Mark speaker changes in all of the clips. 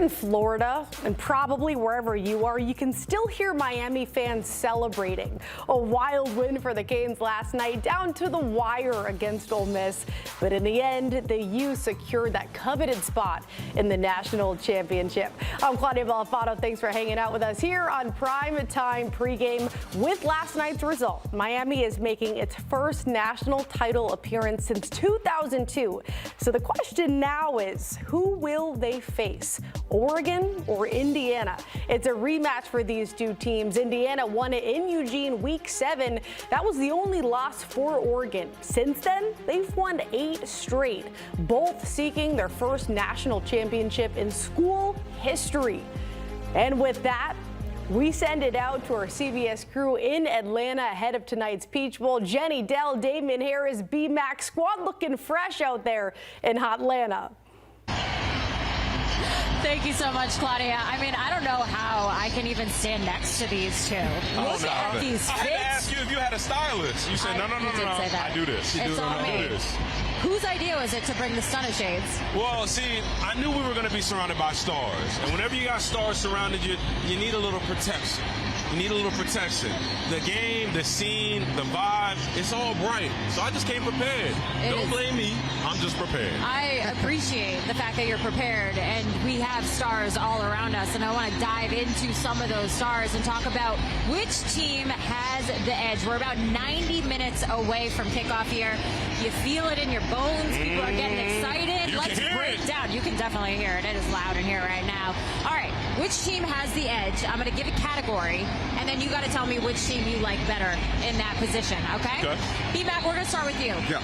Speaker 1: in Florida, and probably wherever you are, you can still hear Miami fans celebrating. A wild win for the Canes last night, down to the wire against Ole Miss. But in the end, the U secured that coveted spot in the national championship. I'm Claudia Balafato. Thanks for hanging out with us here on Prime Time Pregame. With last night's result, Miami is making its first national title appearance since 2002. So the question now is, who will they face? Oregon or Indiana? It's a rematch for these two teams. Indiana won it in Eugene Week 7. That was the only loss for Oregon. Since then, they've won 8 straight, both seeking their first national championship in school history. And with that, we send it out to our CBS crew in Atlanta ahead of tonight's Peach Bowl. Jenny, Dell, Damon Harris, B-Mac, squad looking fresh out there in Hotlanta.
Speaker 2: Thank you so much, Claudia. I mean, I don't know how I can even stand next to these two. Look at these fits.
Speaker 3: I had to ask you if you had a stylist. You said, no. I do this.
Speaker 2: It's all me. Whose idea was it to bring the stunner shades?
Speaker 3: Well, see, I knew we were going to be surrounded by stars. And whenever you got stars surrounded you, you need a little protection. You need a little protection. The game, the scene, the vibe, it's all bright. So I just came prepared. Don't blame me. I'm just prepared.
Speaker 2: I appreciate the fact that you're prepared, and we have stars all around us. And I want to dive into some of those stars and talk about which team has the edge. We're about 90 minutes away from kickoff here. You feel it in your bones. People are getting excited. Let's break down. You can definitely hear it. It is loud in here right now. All right. Which team has the edge? I'm going to give a category, and then you got to tell me which team you like better in that position, okay? B-Mac, we're going to start with you.
Speaker 4: Yeah.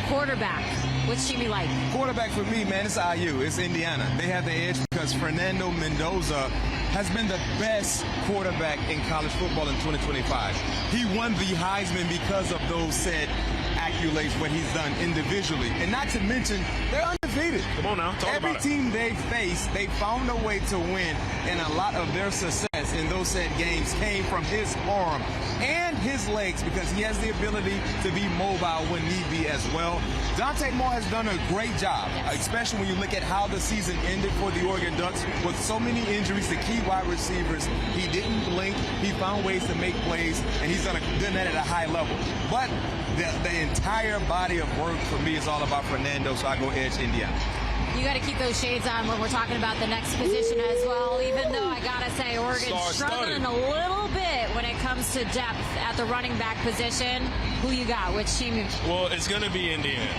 Speaker 2: Quarterback. Which team you like?
Speaker 4: Quarterback for me, man, it's IU. It's Indiana. They have the edge because Fernando Mendoza has been the best quarterback in college football in 2025. He won the Heisman because of those said accolades, what he's done individually. And not to mention, they're undefeated.
Speaker 3: Come on now, talk about it.
Speaker 4: Every team they faced, they found a way to win, and a lot of their success in those said games came from his arm and his legs because he has the ability to be mobile when need be as well. Dante Moore has done a great job, especially when you look at how the season ended for the Oregon Ducks with so many injuries to key wide receivers. He didn't blink. He found ways to make plays, and he's done that at a high level. But the entire body of work for me is all about Fernando, so I go edge Indiana.
Speaker 2: You got to keep those shades on when we're talking about the next position as well, even though I got to say Oregon's struggling a little bit when it comes to depth at the running back position. Who you got? Which team?
Speaker 3: Well, it's going to be Indiana.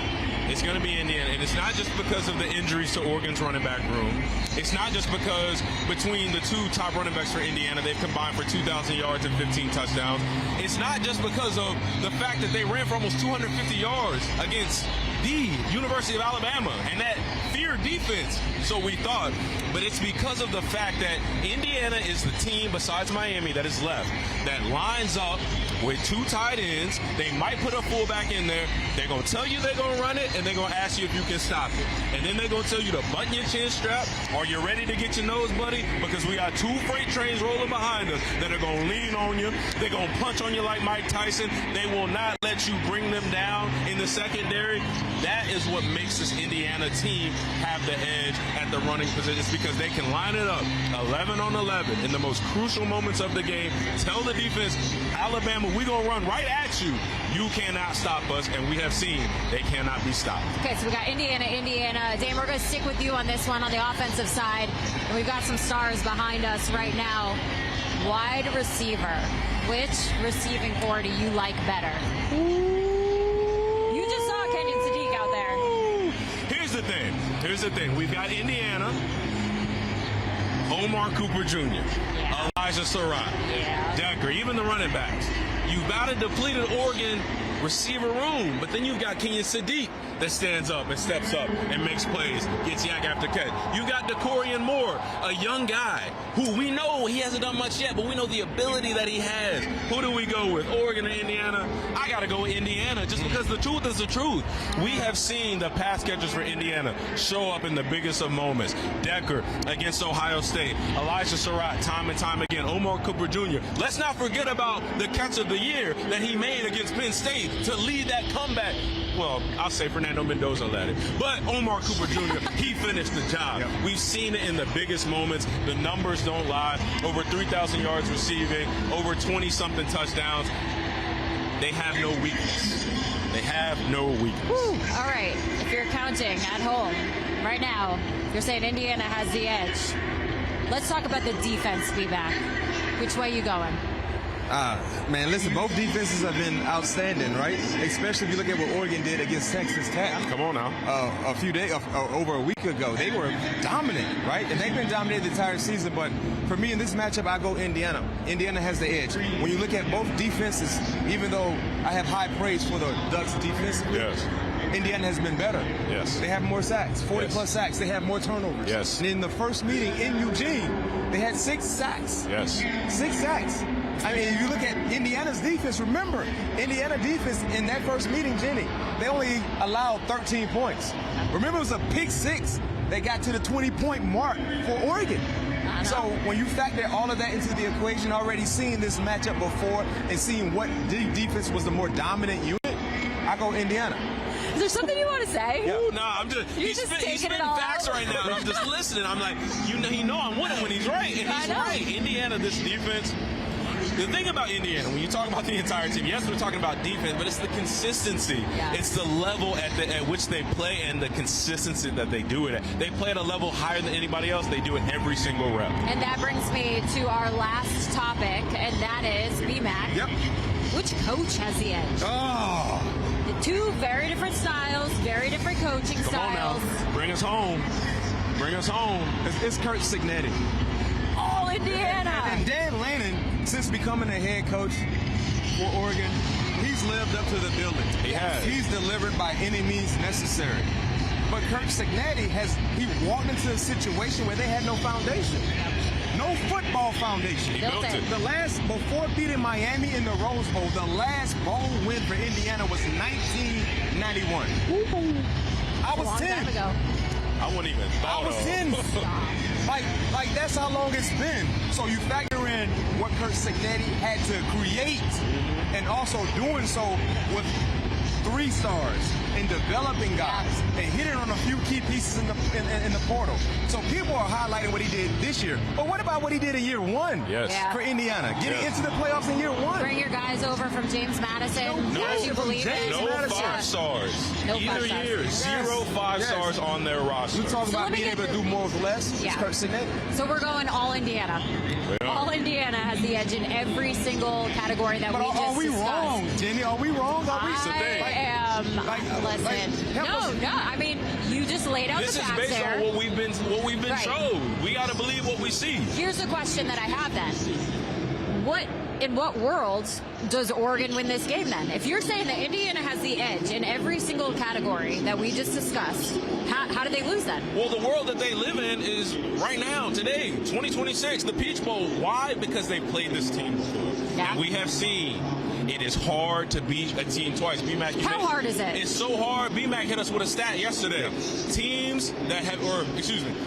Speaker 3: It's going to be Indiana, and it's not just because of the injuries to Oregon's running back room. It's not just because between the two top running backs for Indiana, they've combined for 2,000 yards and 15 touchdowns. It's not just because of the fact that they ran for almost 250 yards against the University of Alabama and that fear defense, so we thought. But it's because of the fact that Indiana is the team besides Miami that is left that lines up with 2 tight ends. They might put a fullback in there. They're going to tell you they're going to run it, and they're going to ask you if you can stop it. And then they're going to tell you to button your chin strap. Are you ready to get your nose, buddy? Because we got 2 freight trains rolling behind us that are going to lean on you. They're going to punch on you like Mike Tyson. They will not let you bring them down in the secondary. That is what makes this Indiana team have the edge at the running position. It's because they can line it up 11 on 11 in the most crucial moments of the game. Tell the defense, Alabama, we're going to run right at you. You cannot stop us, and we have seen they cannot be stopped.
Speaker 2: Okay, so we got Indiana. Dame, we're going to stick with you on this one on the offensive side. And we've got some stars behind us right now. Wide receiver. Which receiving core do you like better? You just saw Kenyon Sadiq out there.
Speaker 3: Here's the thing. We've got Indiana, Omar Cooper Jr., Elijah Surratt, Decker, even the running backs. You've got a depleted Oregon receiver room, but then you've got Kenyon Sadiq that stands up and steps up and makes plays, gets yak after catch. You got DeCorian Moore, a young guy who we know he hasn't done much yet, but we know the ability that he has. Who do we go with, Oregon or Indiana? I got to go with Indiana just because the truth is the truth. We have seen the pass catchers for Indiana show up in the biggest of moments. Decker against Ohio State, Elijah Surratt time and time again, Omar Cooper Jr. Let's not forget about the catch of the year that he made against Penn State to lead that comeback well, I'll say Fernando Mendoza led it. But Omar Cooper Jr., he finished the job.
Speaker 4: Yep.
Speaker 3: We've seen it in the biggest moments. The numbers don't lie. Over 3,000 yards receiving, over 20-something touchdowns. They have no weakness. They have no weakness.
Speaker 2: Woo. All right, if you're counting at home right now, you're saying Indiana has the edge. Let's talk about the defense, B-Mac. Which way you going?
Speaker 4: Man, listen, both defenses have been outstanding, right? Especially if you look at what Oregon did against Texas Tech.
Speaker 3: Come on now.
Speaker 4: A few days, over a week ago. They were dominant, right? And they've been dominated the entire season. But for me in this matchup, I go Indiana. Indiana has the edge. When you look at both defenses, even though I have high praise for the Ducks defense,
Speaker 3: Yes.
Speaker 4: Indiana has been better.
Speaker 3: Yes.
Speaker 4: They have more sacks, 40-plus sacks. They have more turnovers.
Speaker 3: Yes.
Speaker 4: And in the first meeting in Eugene, they had 6 sacks.
Speaker 3: Yes.
Speaker 4: 6 sacks. I mean, if you look at Indiana's defense, remember, Indiana defense in that first meeting, Jenny, they only allowed 13 points. Remember, it was a pick 6 that got to the 20-point mark for Oregon. So when you factor all of that into the equation, already seeing this matchup before and seeing what defense was the more dominant unit, I go Indiana.
Speaker 2: Is there something you want to say?
Speaker 3: Ooh, nah, I'm just,
Speaker 2: You're
Speaker 3: he's
Speaker 2: just
Speaker 3: spitting
Speaker 2: taking it all
Speaker 3: facts
Speaker 2: out.
Speaker 3: right now, and I'm just listening. I'm like, you know I'm winning when he's right, and
Speaker 2: I
Speaker 3: he's
Speaker 2: know.
Speaker 3: right. Indiana, this defense. The thing about Indiana, when you talk about the entire team, yes, we're talking about defense, but it's the consistency.
Speaker 2: Yeah.
Speaker 3: It's the level at which they play and the consistency that they do it at. They play at a level higher than anybody else. They do it every single rep.
Speaker 2: And that brings me to our last topic, and that is B-Mac.
Speaker 4: Yep.
Speaker 2: Which coach has the edge?
Speaker 4: Oh.
Speaker 2: The two very different styles, very different coaching
Speaker 3: Come on
Speaker 2: styles.
Speaker 3: now. Bring us home. Bring us home.
Speaker 4: It's Coach Signetti.
Speaker 2: All Indiana.
Speaker 4: And Dan Lannon, since becoming a head coach for Oregon, he's lived up to the billing.
Speaker 3: He has.
Speaker 4: He's delivered by any means necessary. But Coach Signetti he walked into a situation where they had no foundation. No football foundation.
Speaker 3: He built it.
Speaker 4: Before beating Miami in the Rose Bowl, the last bowl win for Indiana was 1991. I was
Speaker 2: A long
Speaker 4: 10.
Speaker 2: time ago.
Speaker 3: I wouldn't even thought
Speaker 4: I was 10. Like that's how long it's been. So you factor in what Coach Signetti had to create, and also doing so with 3 stars and developing guys and hitting on a few key pieces in the portal. So people are highlighting what he did this year. But what about what he did in year 1
Speaker 3: Yes.
Speaker 2: Yeah.
Speaker 4: for Indiana? Getting into the playoffs in year 1.
Speaker 2: Bring your guys over from James Madison.
Speaker 3: No,
Speaker 2: As you believe
Speaker 4: James
Speaker 2: it.
Speaker 3: No
Speaker 4: Madison.
Speaker 3: 5 stars.
Speaker 2: No
Speaker 3: Either
Speaker 2: 5 stars.
Speaker 3: year,
Speaker 2: Yes.
Speaker 3: 0 5
Speaker 4: Yes.
Speaker 3: stars on their roster.
Speaker 4: We talk
Speaker 2: So
Speaker 4: about
Speaker 2: let me
Speaker 4: being
Speaker 2: get
Speaker 4: able to do more with less.
Speaker 2: Yeah.
Speaker 4: It's Coach Signetti.
Speaker 2: So we're going all Indiana.
Speaker 3: Yeah.
Speaker 2: All Indiana has the edge in every single category that
Speaker 4: But
Speaker 2: we just
Speaker 4: are we
Speaker 2: discussed.
Speaker 4: wrong, Jenny? Are we wrong? Are we?
Speaker 2: I am. Listen,
Speaker 4: help us.
Speaker 2: no. I mean, you just laid out
Speaker 3: This
Speaker 2: the
Speaker 3: is
Speaker 2: facts
Speaker 3: based
Speaker 2: there.
Speaker 3: on what we've been
Speaker 2: Right.
Speaker 3: showed. We got to believe what we see.
Speaker 2: Here's the question that I have then. In what world does Oregon win this game then? If you're saying that Indiana has the edge in every single category that we just discussed, how do they lose then?
Speaker 3: Well, the world that they live in is right now, today, 2026, the Peach Bowl. Why? Because they played this team before.
Speaker 2: Yeah.
Speaker 3: And we have seen it is hard to beat a team twice. B-Mac,
Speaker 2: How hard is it?
Speaker 3: It's so hard. B-Mac hit us with a stat yesterday. Teams that have,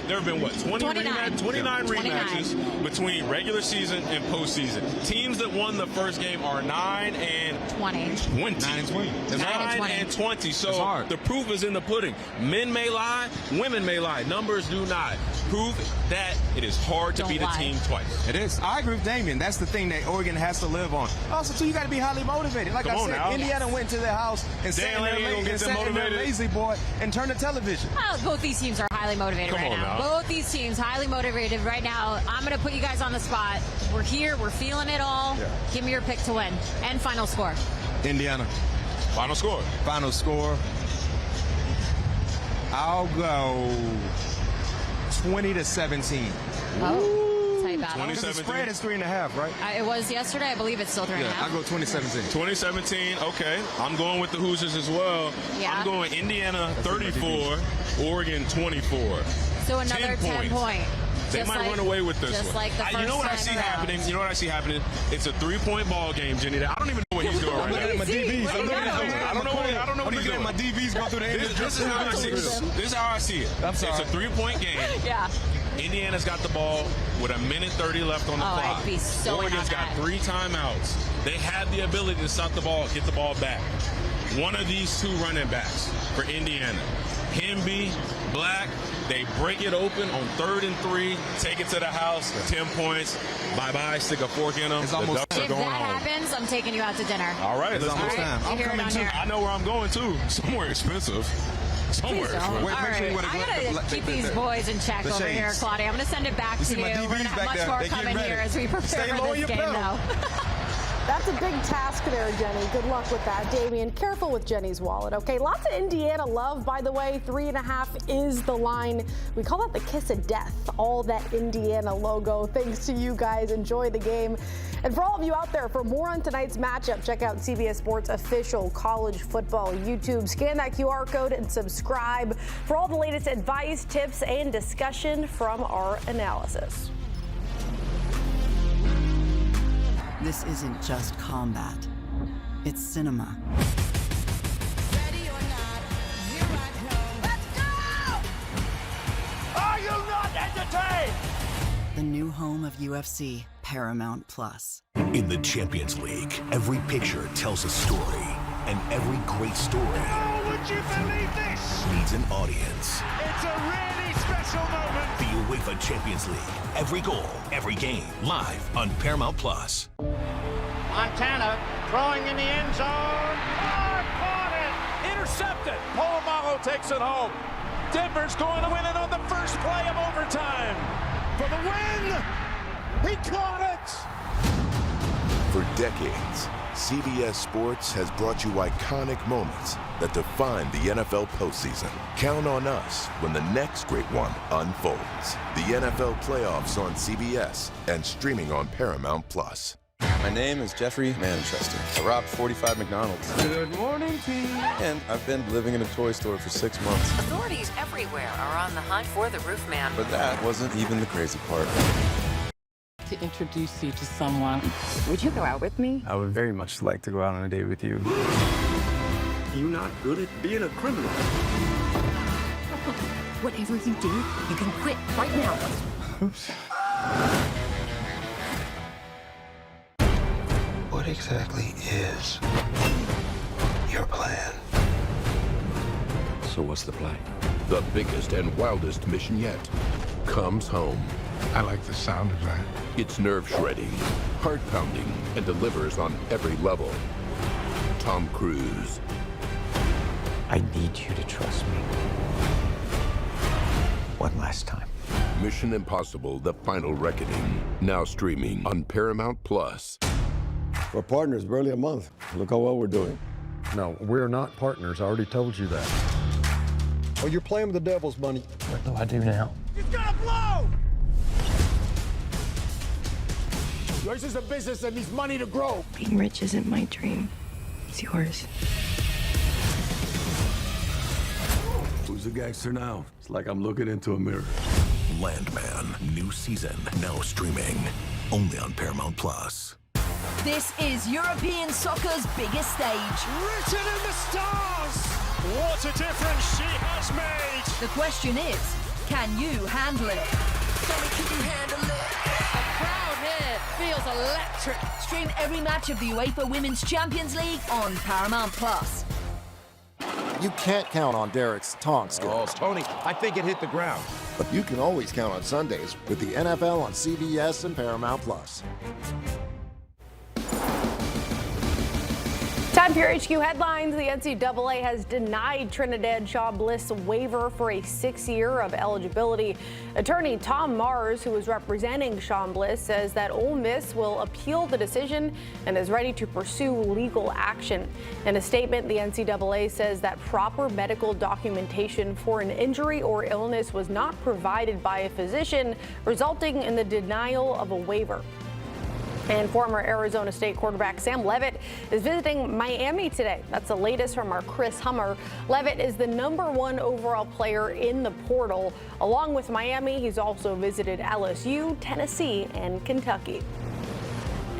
Speaker 3: there have been what?
Speaker 2: 29.
Speaker 3: 29 rematches between regular season and postseason. Teams that won the first game are 9 and
Speaker 2: 20.
Speaker 3: 20.
Speaker 4: 9 and 20. That's
Speaker 2: 9
Speaker 3: 9
Speaker 2: and 20.
Speaker 3: and 20. So
Speaker 4: That's hard.
Speaker 3: the proof is in the pudding. Men may lie, women may lie. Numbers do not. Prove that it is hard to
Speaker 2: Don't
Speaker 3: beat
Speaker 2: lie.
Speaker 3: a team twice.
Speaker 4: It is. I agree with Damien. That's the thing that Oregon has to live on. Also, too, you got to be highly motivated. Like
Speaker 3: Come
Speaker 4: I
Speaker 3: on
Speaker 4: said,
Speaker 3: now.
Speaker 4: Indiana went to their house and sat in
Speaker 3: Lanning
Speaker 4: their,
Speaker 3: gonna get them motivated.
Speaker 4: lazy boy and turned the television.
Speaker 2: Well, both these teams are highly motivated
Speaker 3: Come
Speaker 2: right
Speaker 3: on
Speaker 2: now.
Speaker 3: now.
Speaker 2: Both these teams highly motivated right now. I'm going to put you guys on the spot. We're here. We're feeling it all.
Speaker 4: Yeah.
Speaker 2: Give me your pick to win. And final score.
Speaker 4: Indiana.
Speaker 3: Final score.
Speaker 4: Final score. I'll go 20-17.
Speaker 2: Oh, tight battle.
Speaker 3: 20.
Speaker 4: Because the
Speaker 3: 17.
Speaker 4: spread is 3.5, right?
Speaker 2: It was yesterday. I believe it's still 3.5.
Speaker 4: Yeah, I'll go 2017.
Speaker 3: 2017, okay. I'm going with the Hoosiers as well.
Speaker 2: Yeah.
Speaker 3: I'm going Indiana 34, Oregon 24.
Speaker 2: So another 10 point.
Speaker 3: They
Speaker 2: Just
Speaker 3: might
Speaker 2: like-
Speaker 3: run away with this
Speaker 2: just
Speaker 3: one.
Speaker 2: like the
Speaker 3: You know
Speaker 2: first
Speaker 3: what I
Speaker 2: time
Speaker 3: see
Speaker 2: around.
Speaker 3: happening? You know what I see happening? It's a 3-point ball game, Jenny. I don't even know what he's doing
Speaker 4: I'm
Speaker 3: right
Speaker 4: looking
Speaker 3: now.
Speaker 4: at my DVs.
Speaker 2: What
Speaker 4: I'm
Speaker 2: are
Speaker 4: looking
Speaker 2: you
Speaker 4: at
Speaker 2: doing?
Speaker 3: I don't know what
Speaker 4: I'm
Speaker 3: he's
Speaker 4: looking at my
Speaker 3: doing.
Speaker 4: DVs go through the end.
Speaker 3: This is how I see it. This is how I see it.
Speaker 4: I'm sorry.
Speaker 3: It's a 3-point game.
Speaker 2: Yeah.
Speaker 3: Indiana's got the ball with 1:30 left on the
Speaker 2: Oh,
Speaker 3: clock.
Speaker 2: I'd be so in
Speaker 3: Oregon's
Speaker 2: on
Speaker 3: got
Speaker 2: that.
Speaker 3: 3 timeouts. They have the ability to stop the ball, get the ball back. one of these two running backs for Indiana, Hemby, Black, they break it open on 3rd and 3, take it to the house, 10 points, bye-bye, stick a fork in them.
Speaker 4: It's almost
Speaker 3: the Ducks are
Speaker 2: If
Speaker 3: going
Speaker 2: that
Speaker 3: home.
Speaker 2: happens, I'm taking you out to dinner.
Speaker 3: All right,
Speaker 4: It's
Speaker 3: let's
Speaker 4: almost
Speaker 3: do it.
Speaker 4: time.
Speaker 2: You
Speaker 4: I'm
Speaker 2: hear it
Speaker 4: coming
Speaker 2: on
Speaker 4: too.
Speaker 2: here.
Speaker 3: I know where I'm going to. Somewhere expensive. Somewhere
Speaker 2: Please don't.
Speaker 3: expensive.
Speaker 4: Wait,
Speaker 2: All
Speaker 4: make sure you
Speaker 2: right,
Speaker 4: wear the
Speaker 2: I
Speaker 4: gla-
Speaker 2: gotta
Speaker 4: the-
Speaker 2: keep
Speaker 4: the-
Speaker 2: these
Speaker 4: the-
Speaker 2: boys in check
Speaker 4: the
Speaker 2: over here,
Speaker 4: shades.
Speaker 2: Claudia. I'm gonna send it back to
Speaker 4: see
Speaker 2: you.
Speaker 4: my
Speaker 2: We're
Speaker 4: DBs
Speaker 2: gonna have
Speaker 4: back
Speaker 2: much
Speaker 4: there.
Speaker 2: more
Speaker 4: They getting
Speaker 2: coming
Speaker 4: ready.
Speaker 2: here as we prepare
Speaker 4: Stay
Speaker 2: for
Speaker 4: low
Speaker 2: this
Speaker 4: your
Speaker 2: game,
Speaker 4: pedal.
Speaker 2: though.
Speaker 1: That's a big task there, Jenny. Good luck with that, Damian. Careful with Jenny's wallet, okay? Lots of Indiana love, by the way. 3.5 is the line. We call that the kiss of death. All that Indiana logo. Thanks to you guys. Enjoy the game. And for all of you out there, for more on tonight's matchup, check out CBS Sports official college football YouTube. Scan that QR code and subscribe for all the latest advice, tips, and discussion from our analysis.
Speaker 5: This isn't just combat. It's cinema.
Speaker 6: Ready or not, here I come. Let's go! Are you not entertained?
Speaker 5: The new home of UFC, Paramount Plus.
Speaker 7: In the Champions League, every picture tells a story, and every great story
Speaker 6: Oh, would you believe this?
Speaker 7: needs an audience.
Speaker 6: It's a really special moment.
Speaker 7: The UEFA Champions League, every goal, every game, live on Paramount Plus.
Speaker 8: Montana throwing in the end zone. Hard caught it. Intercepted. Polamalu takes it home. Denver's going to win it on the first play of overtime. For the win. He caught it.
Speaker 9: For decades, CBS Sports has brought you iconic moments that define the NFL postseason. Count on us when the next great one unfolds. The NFL playoffs on CBS and streaming on Paramount Plus.
Speaker 10: My name is Jeffrey Manchester. I robbed 45 McDonald's.
Speaker 4: Good morning, team.
Speaker 10: And I've been living in a toy store for 6 months.
Speaker 11: Authorities everywhere are on the hunt for the roof man.
Speaker 10: But that wasn't even the crazy part.
Speaker 5: To introduce you to someone.
Speaker 11: Would you go out with me?
Speaker 4: I would very much like to go out on a date with you.
Speaker 8: You're not good at being a criminal.
Speaker 11: Whatever you do, you can quit right now.
Speaker 4: Oops.
Speaker 8: What exactly is your plan?
Speaker 7: So what's the plan? The biggest and wildest mission yet comes home.
Speaker 8: I like the sound of that.
Speaker 7: It's nerve-shredding, heart-pounding, and delivers on every level. Tom Cruise.
Speaker 8: I need you to trust me. One last time.
Speaker 7: Mission Impossible: The Final Reckoning. Now streaming on Paramount Plus.
Speaker 8: We're partners, barely a month. Look how well we're doing.
Speaker 12: No, we're not partners. I already told you that.
Speaker 8: Oh, you're playing with the devil's money.
Speaker 12: What do I do now?
Speaker 6: It's gonna blow! Yours is a business that needs money to grow.
Speaker 11: Being rich isn't my dream. It's yours.
Speaker 8: Who's the gangster now? It's like I'm looking into a mirror.
Speaker 7: Landman. New season. Now streaming. Only on Paramount Plus.
Speaker 11: This is European soccer's biggest stage.
Speaker 6: Written in the stars! What a difference she has made!
Speaker 11: The question is, can you handle it?
Speaker 6: Can you handle it?
Speaker 11: The crowd here feels electric. Stream every match of the UEFA Women's Champions League on Paramount Plus.
Speaker 8: You can't count on Derek's tongue skills.
Speaker 9: Oh, Tony, I think it hit the ground.
Speaker 8: But you can always count on Sundays with the NFL on CBS and Paramount Plus.
Speaker 1: Time for your HQ headlines. The NCAA has denied Trinidad Shaw Bliss a waiver for a 6-year of eligibility. Attorney Tom Mars, who is representing Shaw Bliss, says that Ole Miss will appeal the decision and is ready to pursue legal action. In a statement, the NCAA says that proper medical documentation for an injury or illness was not provided by a physician, resulting in the denial of a waiver. And former Arizona State quarterback Sam Leavitt is visiting Miami today. That's the latest from our Chris Hummer. Leavitt is the #1 overall player in the portal. Along with Miami, he's also visited LSU, Tennessee, and Kentucky.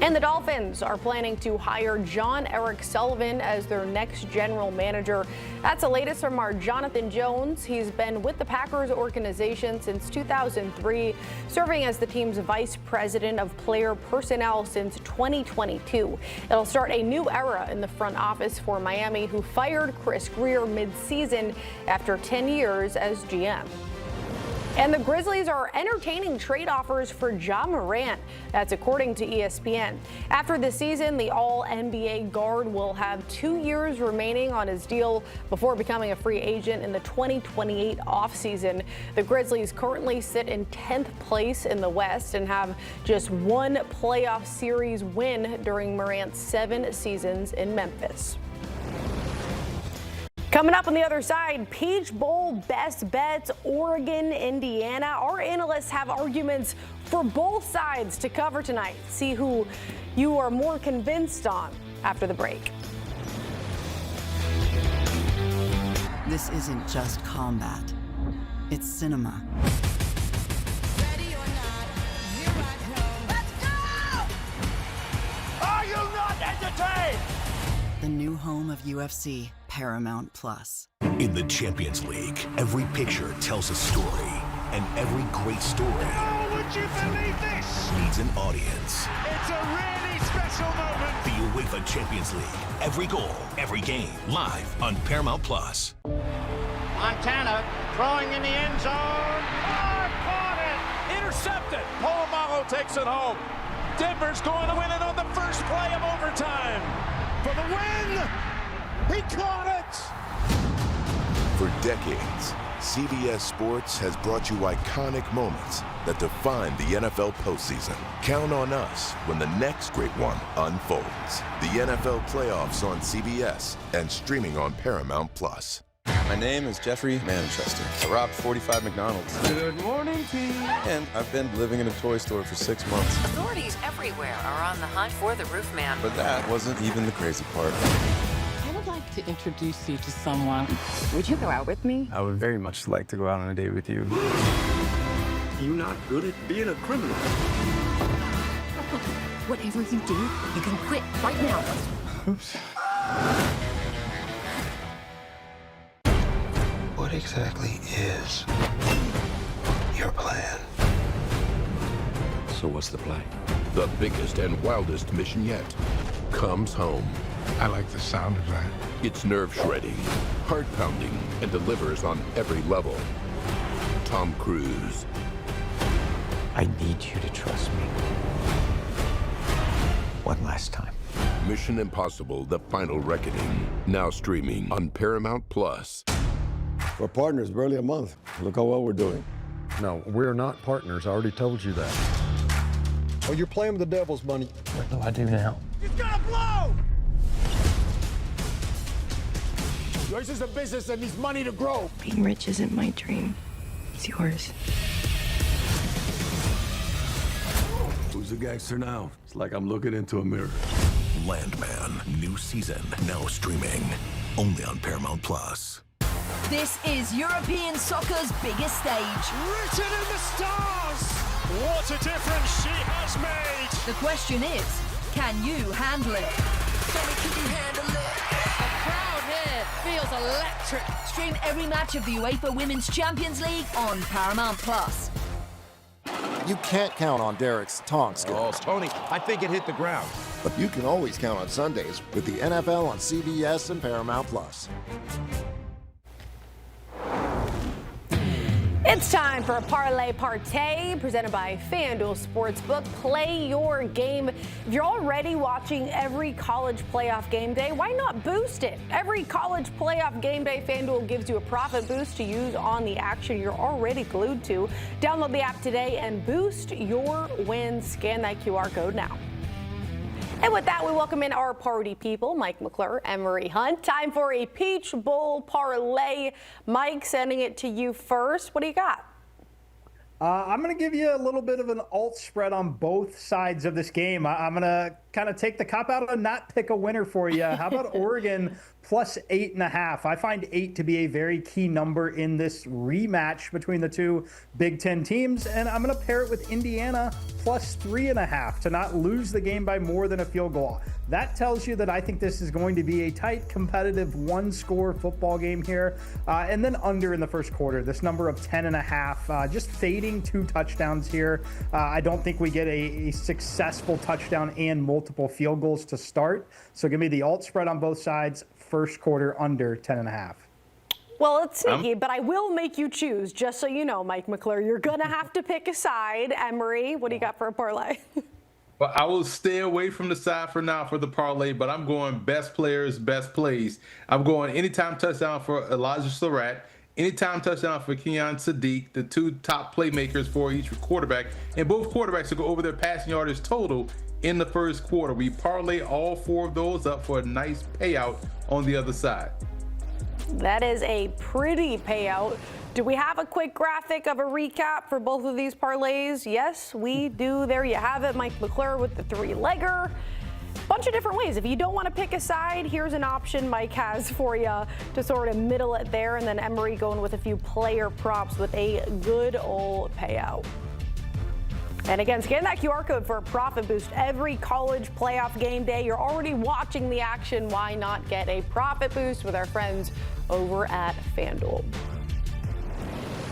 Speaker 1: And the Dolphins are planning to hire John Eric Sullivan as their next general manager. That's the latest from our Jonathan Jones. He's been with the Packers organization since 2003, serving as the team's vice president of player personnel since 2022. It'll start a new era in the front office for Miami, who fired Chris Greer mid-season after 10 years as GM. And the Grizzlies are entertaining trade offers for Ja Morant. That's according to ESPN. After the season, the All-NBA guard will have 2 years remaining on his deal before becoming a free agent in the 2028 offseason. The Grizzlies currently sit in 10th place in the West and have just one playoff series win during Morant's 7 seasons in Memphis. Coming up on the other side, Peach Bowl best bets, Oregon, Indiana. Our analysts have arguments for both sides to cover tonight. See who you are more convinced on after the break.
Speaker 5: This isn't just combat. It's cinema.
Speaker 6: Ready or not, here I come. Let's go!
Speaker 8: Are you not entertained?
Speaker 5: The new home of UFC, Paramount Plus.
Speaker 13: In the Champions League, every picture tells a story, and every great story
Speaker 8: Would you believe this?
Speaker 13: needs an audience.
Speaker 8: It's a really special moment.
Speaker 13: The UEFA Champions League, every goal, every game, live on Paramount Plus.
Speaker 8: Montana throwing in the end zone. Caught it. Intercepted. Polamalu takes it home. Denver's going to win it on the first play of overtime. For the win. He caught it.
Speaker 9: For decades, CBS Sports has brought you iconic moments that define the NFL postseason. Count on us when the next great one unfolds. The NFL playoffs on CBS and streaming on Paramount Plus.
Speaker 10: My name is Jeffrey Manchester. I robbed 45 McDonald's.
Speaker 4: Good morning, team.
Speaker 10: And I've been living in a toy store for 6 months.
Speaker 14: Authorities everywhere are on the hunt for the roof man.
Speaker 10: But that wasn't even the crazy part.
Speaker 15: I would like to introduce you to someone. Would you go out with me?
Speaker 16: I would very much like to go out on a date with you.
Speaker 7: You're not good at being a criminal.
Speaker 11: Whatever you do, you can quit right now.
Speaker 16: Oops.
Speaker 17: What exactly is your plan?
Speaker 7: So what's the play? The biggest and wildest mission yet comes home.
Speaker 17: I like the sound of that.
Speaker 7: It's nerve-shredding, heart-pounding, and delivers on every level. Tom Cruise.
Speaker 17: I need you to trust me. One last time.
Speaker 7: Mission Impossible: The Final Reckoning. Now streaming on Paramount Plus.
Speaker 12: We're partners, barely a month. Look how well we're doing. No, we're not partners. I already told you that. Oh, you're playing with the devil's money. What do I do now?
Speaker 8: He's gonna blow. Yours is a business that needs money to grow.
Speaker 18: Being rich isn't my dream. It's yours.
Speaker 7: Who's a gangster now? It's like I'm looking into a mirror.
Speaker 13: Landman, new season, now streaming, only on Paramount Plus.
Speaker 11: This is European soccer's biggest stage.
Speaker 8: Written in the stars. What a difference she has made.
Speaker 11: The question is, can you handle it?
Speaker 6: Tell me, can you handle it?
Speaker 11: The crowd here feels electric. Stream every match of the UEFA Women's Champions League on Paramount Plus.
Speaker 19: You can't count on Derek's tong skills.
Speaker 20: Oh, Tony, I think it hit the ground.
Speaker 19: But you can always count on Sundays with the NFL on CBS and Paramount Plus.
Speaker 1: It's time for a Parlay Partay presented by FanDuel Sportsbook. Play your game. If you're already watching every college playoff game day, why not boost it? Every college playoff game day, FanDuel gives you a profit boost to use on the action you're already glued to. Download the app today and boost your wins. Scan that QR code now. And with that, we welcome in our party people, Mike McClure and Marie Hunt. Time for a Peach Bowl parlay. Mike, sending it to you first. What do you got?
Speaker 21: I'm going to give you a little bit of an alt spread on both sides of this game. I'm going to kind of take the cop out and not pick a winner for you. How about Oregon plus 8.5? I find 8 to be a very key number in this rematch between the two Big Ten teams, and I'm going to pair it with Indiana plus 3.5 to not lose the game by more than a field goal. That tells you that I think this is going to be a tight, competitive, one-score football game here. And then under in the first quarter, this number of 10.5, just fading 2 touchdowns here. I don't think we get a successful touchdown and multiple field goals to start. So give me the alt spread on both sides, first quarter under 10.5.
Speaker 1: Well, it's sneaky, but I will make you choose, just so you know, Mike McClure. You're going to have to pick a side. Emery, what do you got for a parlay?
Speaker 22: Well, I will stay away from the side for now for the parlay, but I'm going best players, best plays. I'm going anytime touchdown for Elijah Surratt, anytime touchdown for Keon Sadiq, the 2 top playmakers for each quarterback, and both quarterbacks to go over their passing yardage total in the first quarter. We parlay all 4 of those up for a nice payout on the other side.
Speaker 1: That is a pretty payout. Do we have a quick graphic of a recap for both of these parlays? Yes, we do. There you have it. Mike McClure with the 3-legger. Bunch of different ways. If you don't want to pick a side, here's an option Mike has for you to sort of middle it there. And then Emery going with a few player props with a good old payout. And again, scan that QR code for a profit boost every college playoff game day. You're already watching the action. Why not get a profit boost with our friends over at FanDuel?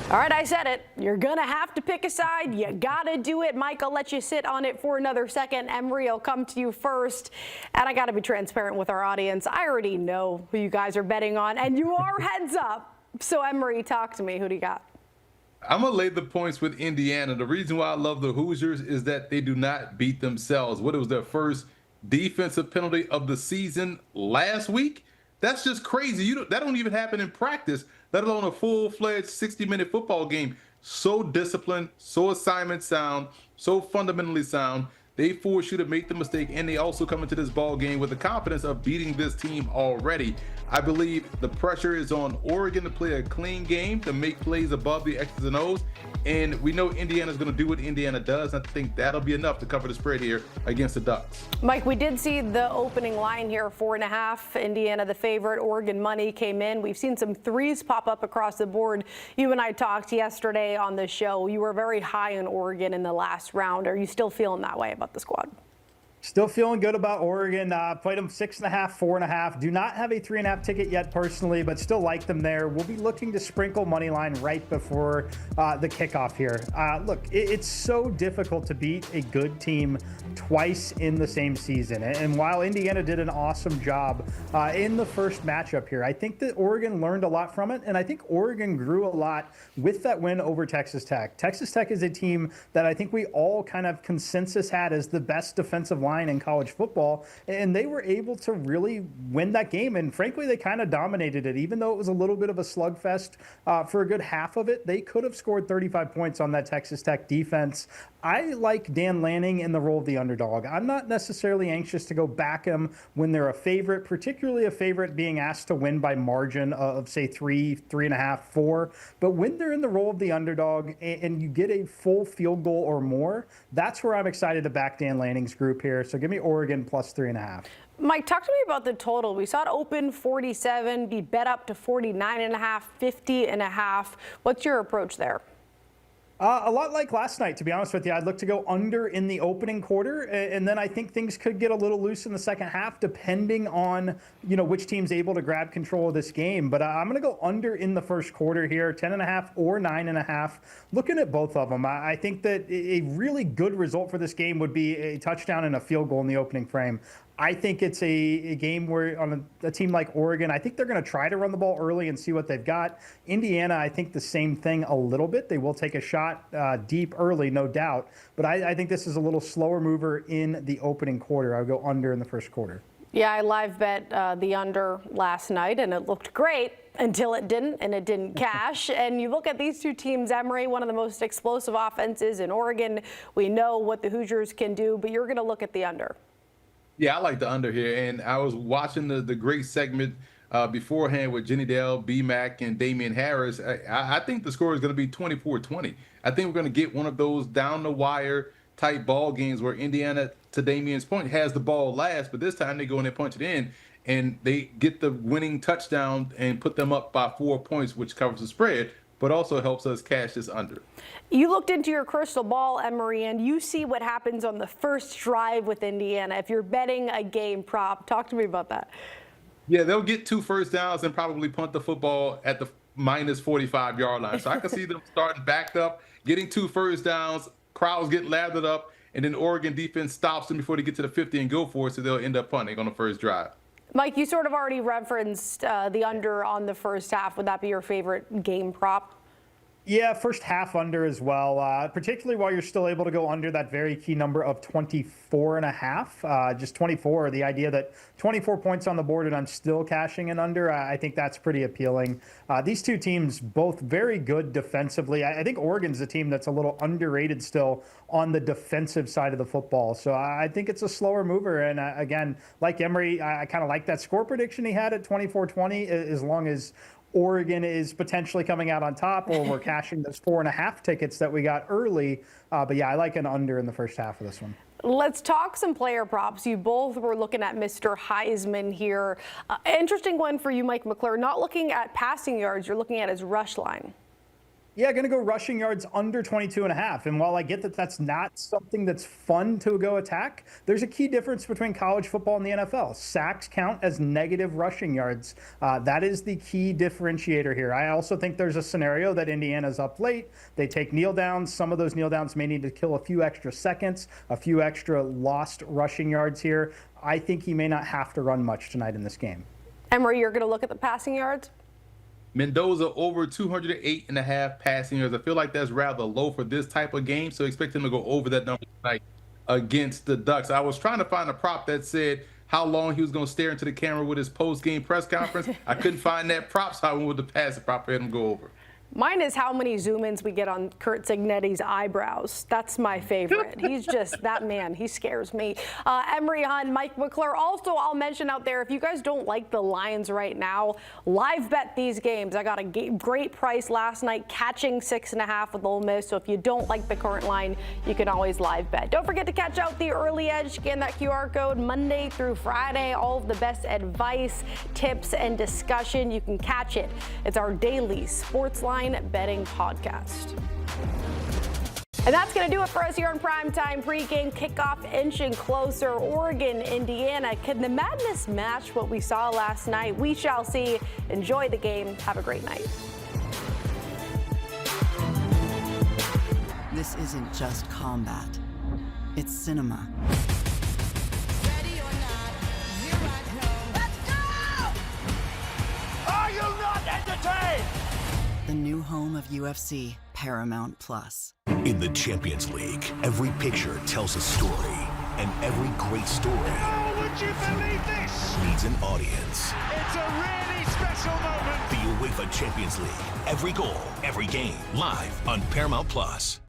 Speaker 1: All right, I said it. You're going to have to pick a side. You got to do it. Mike, I'll let you sit on it for another second. Emery, I'll come to you first. And I got to be transparent with our audience. I already know who you guys are betting on, and you are heads up. So, Emery, talk to me. Who do you got?
Speaker 22: I'm going to lay the points with Indiana. The reason why I love the Hoosiers is that they do not beat themselves. What, it was their first defensive penalty of the season last week? That's just crazy. That don't even happen in practice, let alone a full-fledged 60-minute football game. So disciplined, so assignment sound, so fundamentally sound. They force you to make the mistake, and they also come into this ball game with the confidence of beating this team already. I believe the pressure is on Oregon to play a clean game, to make plays above the X's and O's, and we know Indiana's going to do what Indiana does. I think that'll be enough to cover the spread here against the Ducks.
Speaker 1: Mike, we did see the opening line here, 4.5. Indiana the favorite. Oregon money came in. We've seen some threes pop up across the board. You and I talked yesterday on the show. You were very high on Oregon in the last round. Are you still feeling that way about the squad?
Speaker 21: Still feeling good about Oregon. Played them 6.5, 4.5. Do not have a 3.5 ticket yet personally, but still like them there. We'll be looking to sprinkle money line right before the kickoff here. Look, it's so difficult to beat a good team twice in the same season. And while Indiana did an awesome job in the first matchup here, I think that Oregon learned a lot from it. And I think Oregon grew a lot with that win over Texas Tech. Texas Tech is a team that I think we all kind of consensus had as the best defensive line in college football, and they were able to really win that game. And frankly, they kind of dominated it, even though it was a little bit of a slugfest for a good half of it. They could have scored 35 points on that Texas Tech defense. I like Dan Lanning in the role of the underdog. I'm not necessarily anxious to go back him when they're a favorite, particularly a favorite being asked to win by margin of say 3.5, 4. But when they're in the role of the underdog and you get a full field goal or more, that's where I'm excited to back Dan Lanning's group here. So give me Oregon plus 3.5.
Speaker 1: Mike, talk to me about the total. We saw it open 47, be bet up to 49.5, 50.5. What's your approach there?
Speaker 21: A lot like last night, to be honest with you. I'd look to go under in the opening quarter, and then I think things could get a little loose in the second half, depending on which team's able to grab control of this game. But I'm going to go under in the first quarter here, 10.5 or 9.5. Looking at both of them, I think that a really good result for this game would be a touchdown and a field goal in the opening frame. I think it's a game where on a team like Oregon, I think they're going to try to run the ball early and see what they've got. Indiana, I think the same thing a little bit. They will take a shot deep early, no doubt. But I think this is a little slower mover in the opening quarter. I would go under in the first quarter.
Speaker 1: Yeah, I live bet the under last night, and it looked great until it didn't, and it didn't cash. And you look at these two teams, Emery, one of the most explosive offenses in Oregon. We know what the Hoosiers can do, but you're going to look at the under.
Speaker 22: Yeah, I like the under here. And I was watching the great segment beforehand with Jenny Dale, B-Mac, and Damian Harris. I think the score is going to be 24-20. I think we're going to get one of those down-the-wire type ball games where Indiana, to Damian's point, has the ball last, but this time they go in and punch it in, and they get the winning touchdown and put them up by 4 points, which covers the spread, but also helps us cash this under.
Speaker 1: You looked into your crystal ball, Emery, and you see what happens on the first drive with Indiana. If you're betting a game prop, talk to me about that.
Speaker 22: Yeah, they'll get 2 first downs and probably punt the football at the minus 45-yard line. So I can see them starting backed up, getting 2 first downs, crowds get lathered up, and then Oregon defense stops them before they get to the 50 and go for it, so they'll end up punting on the first drive.
Speaker 1: Mike, you sort of already referenced the under on the first half. Would that be your favorite game prop?
Speaker 21: Yeah, first half under as well, particularly while you're still able to go under that very key number of 24.5. Just 24, the idea that 24 points on the board and I'm still cashing an under, I think that's pretty appealing. These two teams, both very good defensively. I think Oregon's a team that's a little underrated still on the defensive side of the football. So I think it's a slower mover. And again, like Emery, I kind of like that score prediction he had at 24-20, as long as Oregon is potentially coming out on top, or we're cashing those 4.5 tickets that we got early. But yeah, I like an under in the first half of this one.
Speaker 1: Let's talk some player props. You both were looking at Mr. Heisman here. Interesting one for you, Mike McClure. Not looking at passing yards, you're looking at his rush line.
Speaker 21: Yeah, going to go rushing yards under 22.5. And while I get that that's not something that's fun to go attack, there's a key difference between college football and the NFL. Sacks count as negative rushing yards. That is the key differentiator here. I also think there's a scenario that Indiana's up late. They take kneel downs. Some of those kneel downs may need to kill a few extra seconds, a few extra lost rushing yards here. I think he may not have to run much tonight in this game.
Speaker 1: Emery, you're going to look at the passing yards?
Speaker 22: Mendoza over 208.5 passing yards. I feel like that's rather low for this type of game, so expect him to go over that number tonight against the Ducks. I was trying to find a prop that said how long he was going to stare into the camera with his post-game press conference. I couldn't find that prop, so I went with the passing prop for him to go over.
Speaker 1: Mine is how many zoom-ins we get on Coach Signetti's eyebrows. That's my favorite. He's just that man. He scares me. Emery Hunt, Mike McClure. Also, I'll mention out there, if you guys don't like the Lions right now, live bet these games. I got a great price last night, catching 6.5 with Ole Miss. So if you don't like the current line, you can always live bet. Don't forget to catch out the early edge. Scan that QR code Monday through Friday. All of the best advice, tips, and discussion. You can catch it. It's our daily sports line betting podcast. And that's going to do it for us here on Primetime Pregame. Kickoff inching closer. Oregon, Indiana. Can the madness match what we saw last night? We shall see. Enjoy the game. Have a great night.
Speaker 5: This isn't just combat. It's cinema.
Speaker 6: Ready or not, here I come. Let's go! Are you not entertained?
Speaker 5: The new home of UFC, Paramount Plus.
Speaker 13: In the Champions League, every picture tells a story, and every great story
Speaker 8: would you believe this?
Speaker 13: needs an audience.
Speaker 8: It's a really special moment.
Speaker 13: The UEFA Champions League, every goal, every game, live on Paramount Plus.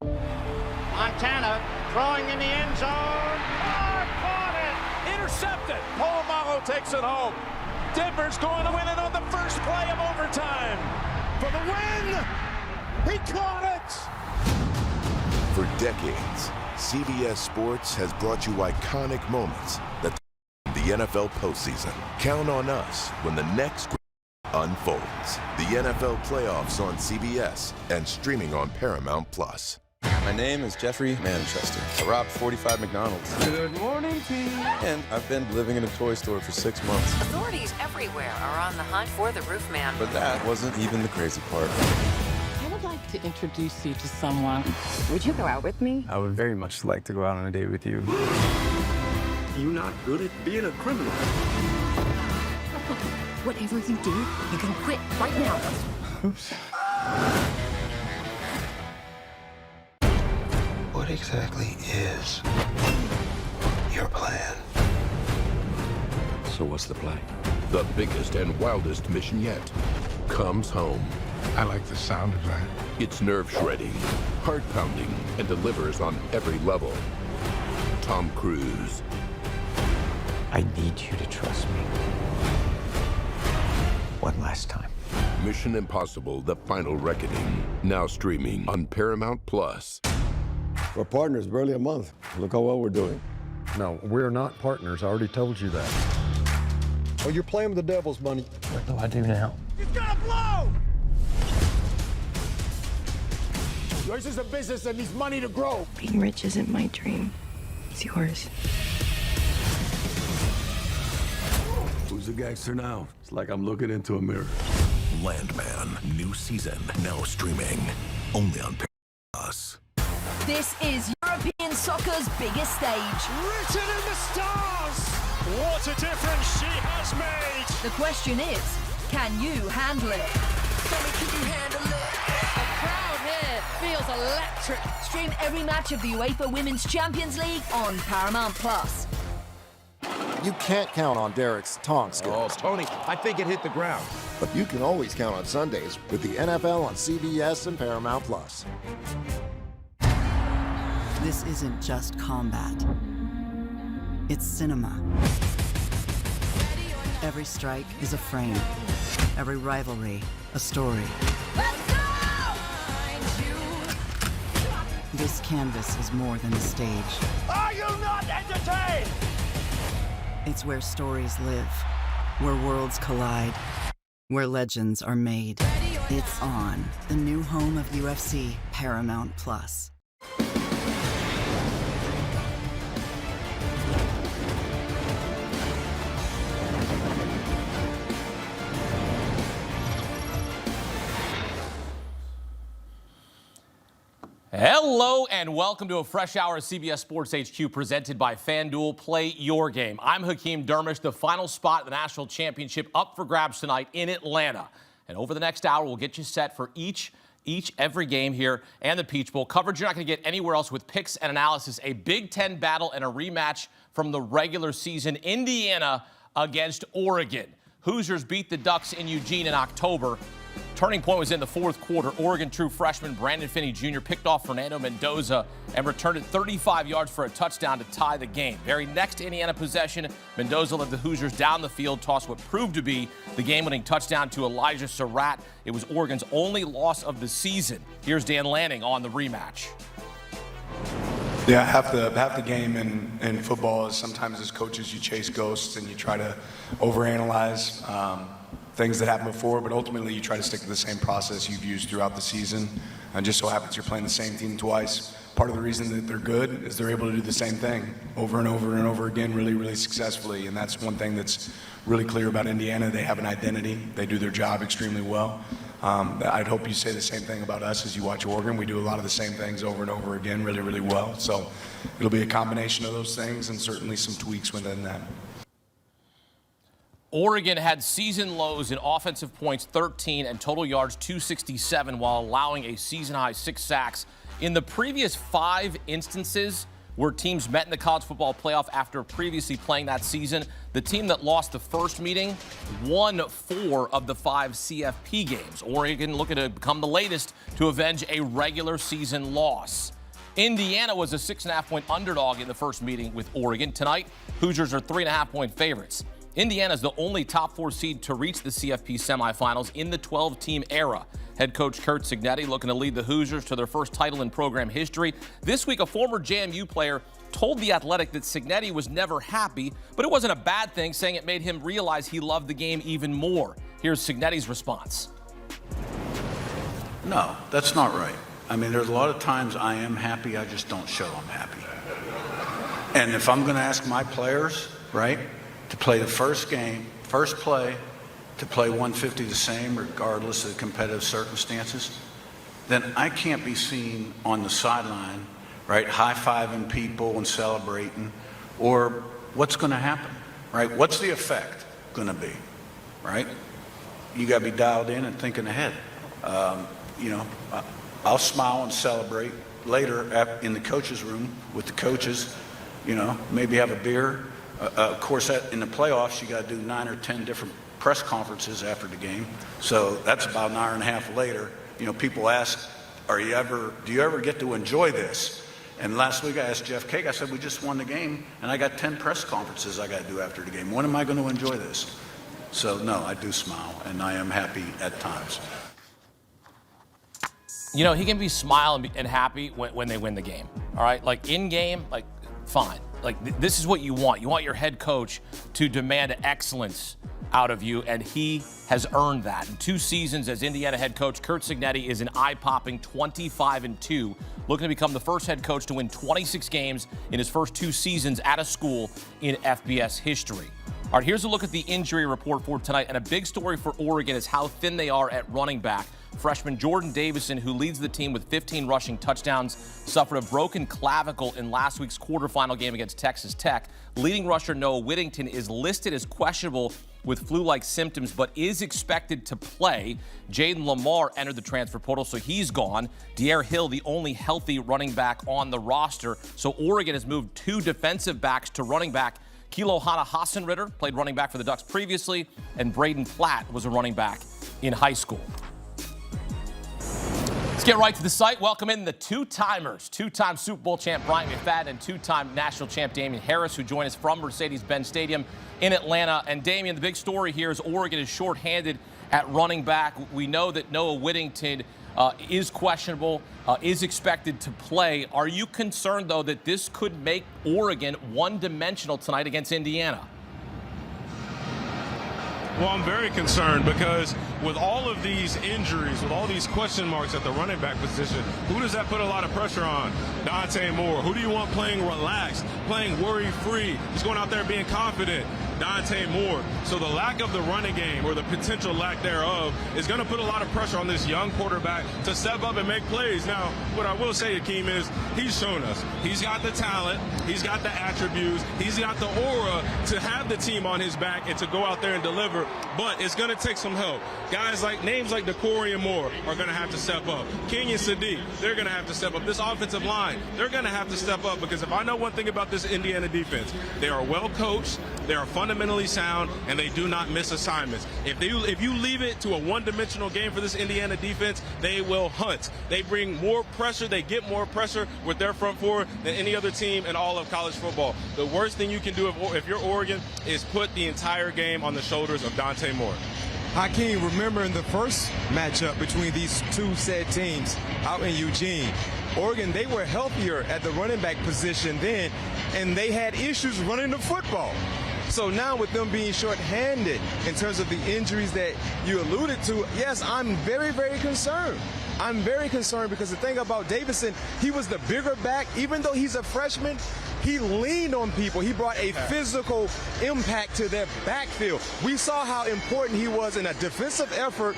Speaker 8: Montana throwing in the end zone. Oh, caught it. Intercepted. Polamalu takes it home. Denver's going to win it on the first play of overtime. For the win! He caught it!
Speaker 9: For decades, CBS Sports has brought you iconic moments that the NFL postseason. Count on us when the next unfolds. The NFL playoffs on CBS and streaming on Paramount Plus.
Speaker 10: My name is Jeffrey Manchester. I robbed 45 McDonald's.
Speaker 16: Good morning, team.
Speaker 10: And I've been living in a toy store for 6 months.
Speaker 14: Authorities everywhere are on the hunt for the roof man.
Speaker 10: But that wasn't even the crazy part.
Speaker 15: I would like to introduce you to someone. Would you go out with me?
Speaker 16: I would very much like to go out on a date with you.
Speaker 17: You're not good at being a criminal.
Speaker 11: Whatever you do, you can quit right now.
Speaker 16: Oops.
Speaker 17: What exactly is your plan?
Speaker 7: So what's the play? The biggest and wildest mission yet comes home.
Speaker 17: I like the sound of that.
Speaker 7: It's nerve-shredding, heart-pounding, and delivers on every level. Tom Cruise.
Speaker 17: I need you to trust me. One last time.
Speaker 7: Mission Impossible: The Final Reckoning. Now streaming on Paramount Plus.
Speaker 12: We're partners barely a month. Look how well we're doing. No, we're not partners. I already told you that. Oh, you're playing with the devil's money. What do I do now?
Speaker 6: He's gonna blow! Yours is a business that needs money to grow.
Speaker 18: Being rich isn't my dream. It's yours.
Speaker 13: Who's the gangster now? It's like I'm looking into a mirror. Landman, new season, now streaming, only on Plus.
Speaker 11: This is European soccer's biggest stage.
Speaker 6: Written in the stars! What a difference she has made!
Speaker 11: The question is, can you handle it?
Speaker 6: Tell me, can you handle it?
Speaker 11: The crowd here feels electric. Stream every match of the UEFA Women's Champions League on Paramount Plus.
Speaker 19: You can't count on Derek's tongue skills.
Speaker 20: Oh, Tony, I think it hit the ground.
Speaker 19: But you can always count on Sundays with the NFL on CBS and Paramount Plus.
Speaker 5: This isn't just combat. It's cinema. Every strike is a frame. Every rivalry, a story. This canvas is more than a stage.
Speaker 6: Are you not entertained?
Speaker 5: It's where stories live, where worlds collide, where legends are made. It's on the new home of UFC, Paramount Plus.
Speaker 2: Hello and welcome to a fresh hour of CBS Sports HQ presented by FanDuel. Play your game. I'm Hakeem Dermish. The final spot at the national championship up for grabs tonight in Atlanta. And over the next hour, we'll get you set for every game here and the Peach Bowl. Coverage you're not going to get anywhere else with picks and analysis. A Big Ten battle and a rematch from the regular season. Indiana against Oregon. Hoosiers beat the Ducks in Eugene in October. Turning point was in the fourth quarter. Oregon true freshman Brandon Finney Jr. picked off Fernando Mendoza and returned it 35 yards for a touchdown to tie the game. Very next Indiana possession, Mendoza led the Hoosiers down the field, tossed what proved to be the game-winning touchdown to Elijah Surratt. It was Oregon's only loss of the season. Here's Dan Lanning on the rematch.
Speaker 3: Yeah, half the game in football is sometimes as coaches you chase ghosts and you try to overanalyze things that happened before, but ultimately you try to stick to the same process you've used throughout the season. And just so happens you're playing the same team twice. Part of the reason that they're good is they're able to do the same thing over and over and over again really, really successfully. And that's one thing that's really clear about Indiana. They have an identity. They do their job extremely well. I'd hope you say the same thing about us as you watch Oregon. We do a lot of the same things over and over again really, really well. So it'll be a combination of those things and certainly some tweaks within that.
Speaker 2: Oregon had season lows in offensive points, 13, and total yards, 267, while allowing a season-high 6 sacks. In the previous 5 instances where teams met in the college football playoff after previously playing that season, the team that lost the first meeting won 4 of the 5 CFP games. Oregon looking to become the latest to avenge a regular season loss. Indiana was a 6.5-point underdog in the first meeting with Oregon. Tonight, Hoosiers are 3.5-point favorites. Indiana is the only top 4 seed to reach the CFP semifinals in the 12-team era. Head coach Coach Signetti looking to lead the Hoosiers to their first title in program history. This week, a former JMU player told The Athletic that Signetti was never happy, but it wasn't a bad thing, saying it made him realize he loved the game even more. Here's Signetti's response.
Speaker 23: No, that's not right. I mean, there's a lot of times I am happy, I just don't show I'm happy. And if I'm going to ask my players, right, to play the first game, first play, to play 150 the same regardless of the competitive circumstances, then I can't be seen on the sideline, right, high-fiving people and celebrating, or what's going to happen, right? What's the effect going to be, right? You got to be dialed in and thinking ahead. I'll smile and celebrate later in the coaches' room with the coaches, maybe have a beer. Of course, in the playoffs, you got to do 9 or 10 different press conferences after the game. So that's about an hour and a half later. People ask, do you ever get to enjoy this? And last week I asked Jeff Cake, I said, we just won the game, and I got 10 press conferences I got to do after the game. When am I going to enjoy this? So, no, I do smile, and I am happy at times.
Speaker 2: He can be smiling and happy when they win the game. all right? Like in game, like fine. Like this is what you want. You want your head coach to demand excellence out of you, and he has earned that. In 2 seasons as Indiana head coach, Coach Signetti is an eye-popping 25-2, looking to become the first head coach to win 26 games in his first 2 seasons at a school in FBS history. All right, here's a look at the injury report for tonight, and a big story for Oregon is how thin they are at running back. Freshman Jordan Davison, who leads the team with 15 rushing touchdowns, suffered a broken clavicle in last week's quarterfinal game against Texas Tech. Leading rusher Noah Whittington is listed as questionable with flu-like symptoms, but is expected to play. Jaden Lamar entered the transfer portal, so he's gone. De'Aaron Hill, the only healthy running back on the roster. So Oregon has moved 2 defensive backs to running back. Kilohana Hassenritter played running back for the Ducks previously, and Braden Platt was a running back in high school. Let's get right to the site. Welcome in the 2-timers. 2-time Super Bowl champ Bryant McFadden and 2-time national champ Damian Harris, who join us from Mercedes-Benz Stadium in Atlanta. And Damian, the big story here is Oregon is shorthanded at running back. We know that Noah Whittington is questionable, is expected to play. Are you concerned, though, that this could make Oregon one-dimensional tonight against Indiana?
Speaker 4: Well, I'm very concerned because with all of these injuries, with all these question marks at the running back position, who does that put a lot of pressure on? Dante Moore. Who do you want playing relaxed, playing worry-free, just going out there being confident? Dante Moore. So the lack of the running game, or the potential lack thereof, is going to put a lot of pressure on this young quarterback to step up and make plays. Now, what I will say, Akeem, is he's shown us. He's got the talent. He's got the attributes. He's got the aura to have the team on his back and to go out there and deliver. But it's going to take some help. Guys like names like Decorian Moore are going to have to step up. Kenyon Sadiq, they're going to have to step up. This offensive line, they're going to have to step up, because if I know one thing about this Indiana defense, they are well coached, they are fundamentally sound, and they do not miss assignments. If you leave it to a one-dimensional game for this Indiana defense, they will hunt. They bring more pressure, they get more pressure with their front four than any other team in all of college football. The worst thing you can do if you're Oregon is put the entire game on the shoulders of Dante Moore.
Speaker 16: Hakeem, remember in the first matchup between these 2 said teams out in Eugene, Oregon, they were healthier at the running back position then, and they had issues running the football. So now with them being shorthanded in terms of the injuries that you alluded to, yes, I'm very, very concerned. I'm very concerned because the thing about Davison, he was the bigger back. Even though he's a freshman, he leaned on people. He brought a physical impact to their backfield. We saw how important he was in a defensive effort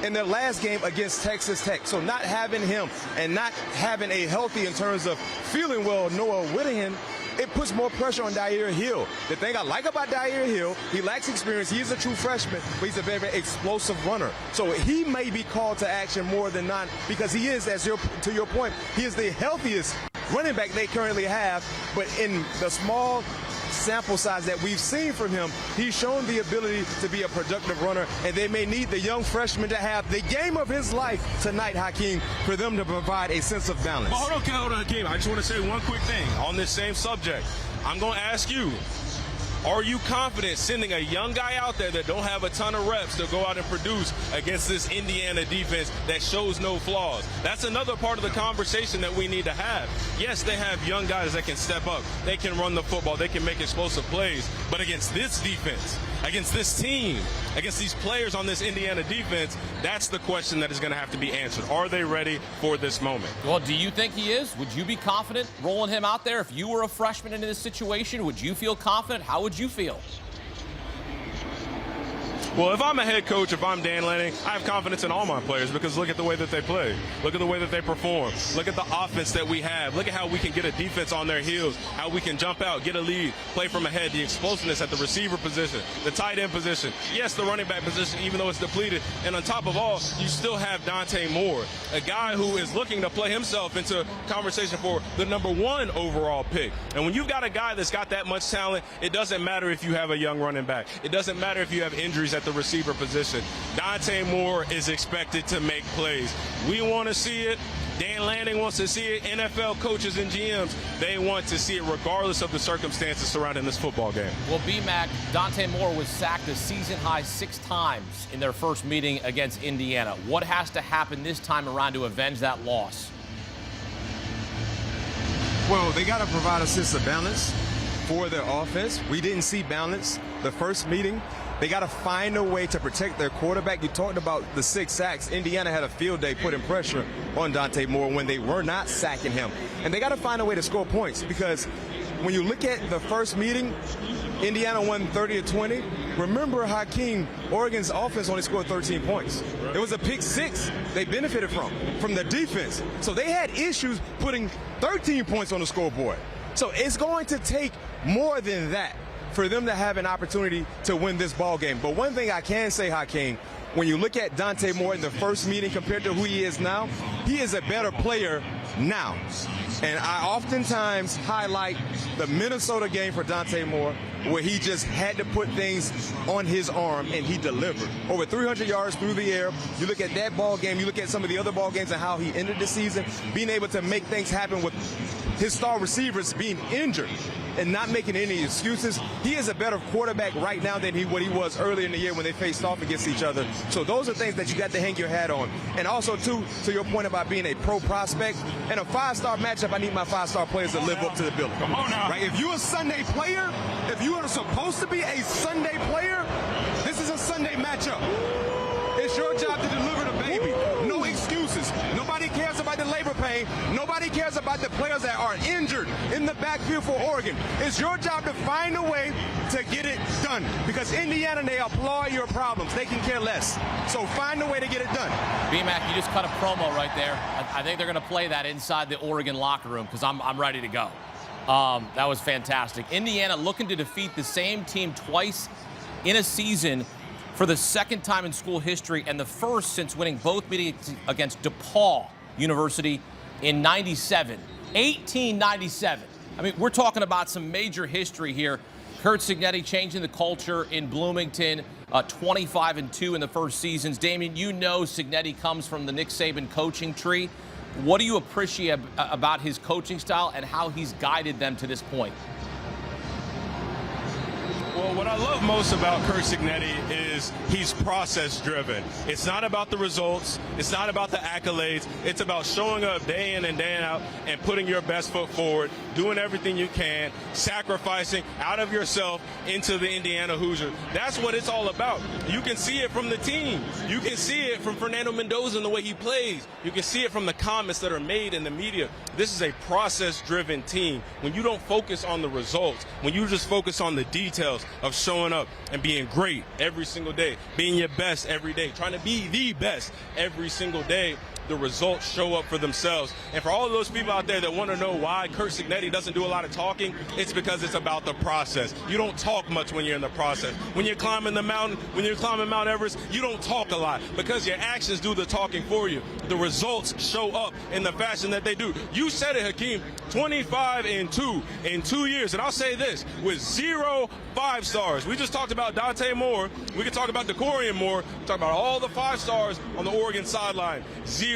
Speaker 16: in their last game against Texas Tech. So not having him and not having a healthy, in terms of feeling well, Noah Whittington, it puts more pressure on De'Aaron Hill. The thing I like about De'Aaron Hill, he lacks experience. He is a true freshman, but he's a very, very explosive runner. So he may be called to action more than not, because he is, to your point, he is the healthiest running back they currently have. But in the small sample size that we've seen from him, he's shown the ability to be a productive runner, and they may need the young freshman to have the game of his life tonight, Hakeem, for them to provide a sense of balance.
Speaker 4: But hold on, Hakeem. I just want to say one quick thing on this same subject. I'm going to ask you, are you confident sending a young guy out there that don't have a ton of reps to go out and produce against this Indiana defense that shows no flaws? That's another part of the conversation that we need to have. Yes, they have young guys that can step up. They can run the football. They can make explosive plays. But against this defense, against this team, against these players on this Indiana defense, that's the question that is going to have to be answered. Are they ready for this moment?
Speaker 2: Well, do you think he is? Would you be confident rolling him out there? If you were a freshman in this situation, would you feel confident? How would you feel?
Speaker 4: Well, if I'm a head coach, if I'm Dan Lanning, I have confidence in all my players, because look at the way that they play. Look at the way that they perform. Look at the offense that we have. Look at how we can get a defense on their heels, how we can jump out, get a lead, play from ahead, the explosiveness at the receiver position, the tight end position. Yes, the running back position, even though it's depleted. And on top of all, you still have Dante Moore, a guy who is looking to play himself into conversation for the #1 overall pick. And when you've got a guy that's got that much talent, it doesn't matter if you have a young running back. It doesn't matter if you have injuries at the receiver position. Dante Moore is expected to make plays. We want to see it. Dan Lanning wants to see it. NFL coaches and GMs, they want to see it regardless of the circumstances surrounding this football game.
Speaker 2: Well, B-Mac, Dante Moore was sacked a season-high 6 times in their first meeting against Indiana. What has to happen this time around to avenge that loss?
Speaker 16: Well, they got to provide a sense of balance for their offense. We didn't see balance the first meeting. They got to find a way to protect their quarterback. You talked about the 6 sacks. Indiana had a field day putting pressure on Dante Moore when they were not sacking him. And they got to find a way to score points, because when you look at the first meeting, Indiana won 30-20. Remember, Hakeem, Oregon's offense only scored 13 points. It was a pick 6 they benefited from the defense. So they had issues putting 13 points on the scoreboard. So it's going to take more than that for them to have an opportunity to win this ball game. But one thing I can say, Hakeem, when you look at Dante Moore in the first meeting compared to who he is now, he is a better player now. And I oftentimes highlight the Minnesota game for Dante Moore, where he just had to put things on his arm, and he delivered. Over 300 yards through the air. You look at that ball game, you look at some of the other ball games and how he ended the season, being able to make things happen with his star receivers being injured and not making any excuses. He is a better quarterback right now than what he was earlier in the year when they faced off against each other. So those are things that you got to hang your hat on. And also, too, to your point about being a pro prospect, in a 5-star matchup, I need my 5-star players to live up to the billing.
Speaker 4: Come on now.
Speaker 16: Right? If you're a Sunday player, if you are supposed to be a Sunday player, this is a Sunday matchup. It's your job to deliver the baby. No excuses. Nobody cares about the labor pain. Nobody cares about the players that are injured in the backfield for Oregon. It's your job to find a way to get it done. Because Indiana, they applaud your problems. They can care less. So find a way to get it done.
Speaker 2: B-Mac, you just cut a promo right there. I think they're going to play that inside the Oregon locker room, because I'm ready to go. That was fantastic. Indiana looking to defeat the same team twice in a season for the second time in school history, and the first since winning both meetings against DePaul University in 97. 1897. I mean, we're talking about some major history here. Coach Signetti changing the culture in Bloomington, 25-2 in the first seasons. Damien, you know Signetti comes from the Nick Saban coaching tree. What do you appreciate about his coaching style and how he's guided them to this point?
Speaker 4: Well, what I love most about Coach Signetti is he's process-driven. It's not about the results. It's not about the accolades. It's about showing up day in and day out and putting your best foot forward, doing everything you can, sacrificing out of yourself into the Indiana Hoosiers. That's what it's all about. You can see it from the team. You can see it from Fernando Mendoza and the way he plays. You can see it from the comments that are made in the media. This is a process-driven team. When you don't focus on the results, when you just focus on the details of showing up and being great every single day, being your best every day, trying to be the best every single day, the results show up for themselves. And for all of those people out there that want to know why Coach Signetti doesn't do a lot of talking, it's because it's about the process. You don't talk much when you're in the process. When you're climbing the mountain, when you're climbing Mount Everest, you don't talk a lot because your actions do the talking for you. The results show up in the fashion that they do. You said it, Hakeem, 25-2 in 2 years. And I'll say this, with 0 5-stars. We just talked about Dante Moore. We could talk about DeCorian Moore. Talk about all the 5-stars on the Oregon sideline. 0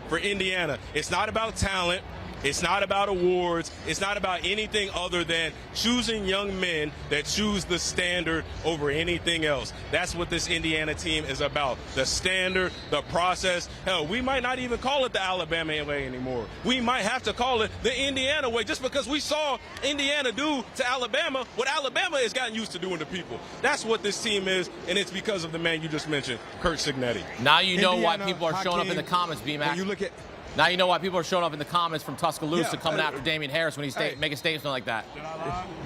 Speaker 4: for Indiana. It's not about talent. It's not about awards. It's not about anything other than choosing young men that choose the standard over anything else. That's what this Indiana team is about. The standard, the process. Hell, we might not even call it the Alabama way anymore. We might have to call it the Indiana way just because we saw Indiana do to Alabama what Alabama has gotten used to doing to people. That's what this team is, and it's because of the man you just mentioned, Coach Signetti.
Speaker 2: Now you know why people are showing up in the comments, B-Mac.
Speaker 16: You look at
Speaker 2: Now you know why people are showing up in the comments from Tuscaloosa coming after Damian Harris when he's making a statement like that.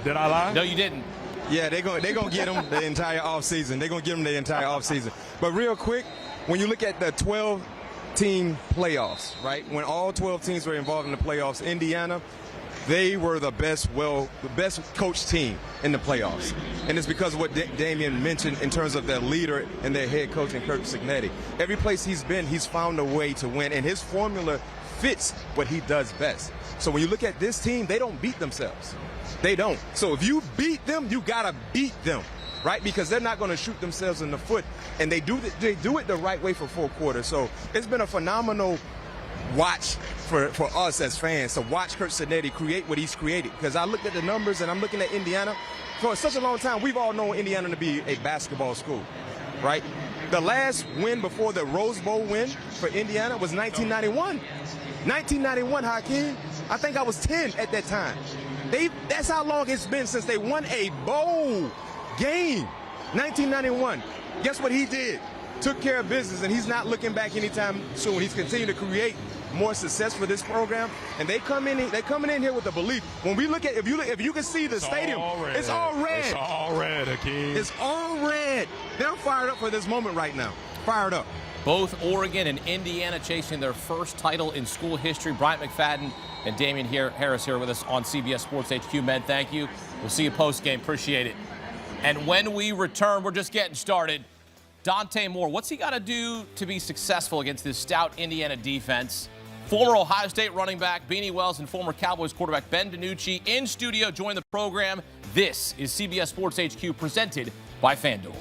Speaker 4: Did I lie?
Speaker 2: No, you didn't.
Speaker 16: Yeah, they're going to get him the entire offseason. They're going to get him the entire offseason. But real quick, when you look at the 12-team playoffs, right, when all 12 teams were involved in the playoffs, Indiana, they were the best coached team in the playoffs. And it's because of what Damian mentioned in terms of their leader and their head coach and Coach Signetti. Every place he's been, he's found a way to win, and his formula fits what he does best. So when you look at this team, they don't beat themselves. They don't. So if you beat them, you got to beat them, right? Because they're not going to shoot themselves in the foot, and they do it the right way for 4 quarters. So it's been a phenomenal watch for us as fans to watch Coach Signetti create what he's created. Because I looked at the numbers and I'm looking at Indiana. For such a long time, we've all known Indiana to be a basketball school, right? The last win before the Rose Bowl win for Indiana was 1991. 1991, Hakeem. I think I was 10 at that time. That's how long it's been since they won a bowl game. 1991. Guess what he did? Took care of business, and he's not looking back anytime soon. He's continuing to create more success for this program, and they're coming in here with a belief. When we look at, if you can see the stadium, it's all red.
Speaker 4: It's all red, Hakeem.
Speaker 16: It's all red. They're fired up for this moment right now. Fired up.
Speaker 2: Both Oregon and Indiana chasing their first title in school history. Bryant McFadden and Damian Harris here with us on CBS Sports HQ. Men, thank you. We'll see you post-game. Appreciate it. And when we return, we're just getting started. Dante Moore, what's he got to do to be successful against this stout Indiana defense? Former Ohio State running back Beanie Wells and former Cowboys quarterback Ben DiNucci in studio join the program. This is CBS Sports HQ presented by FanDuel.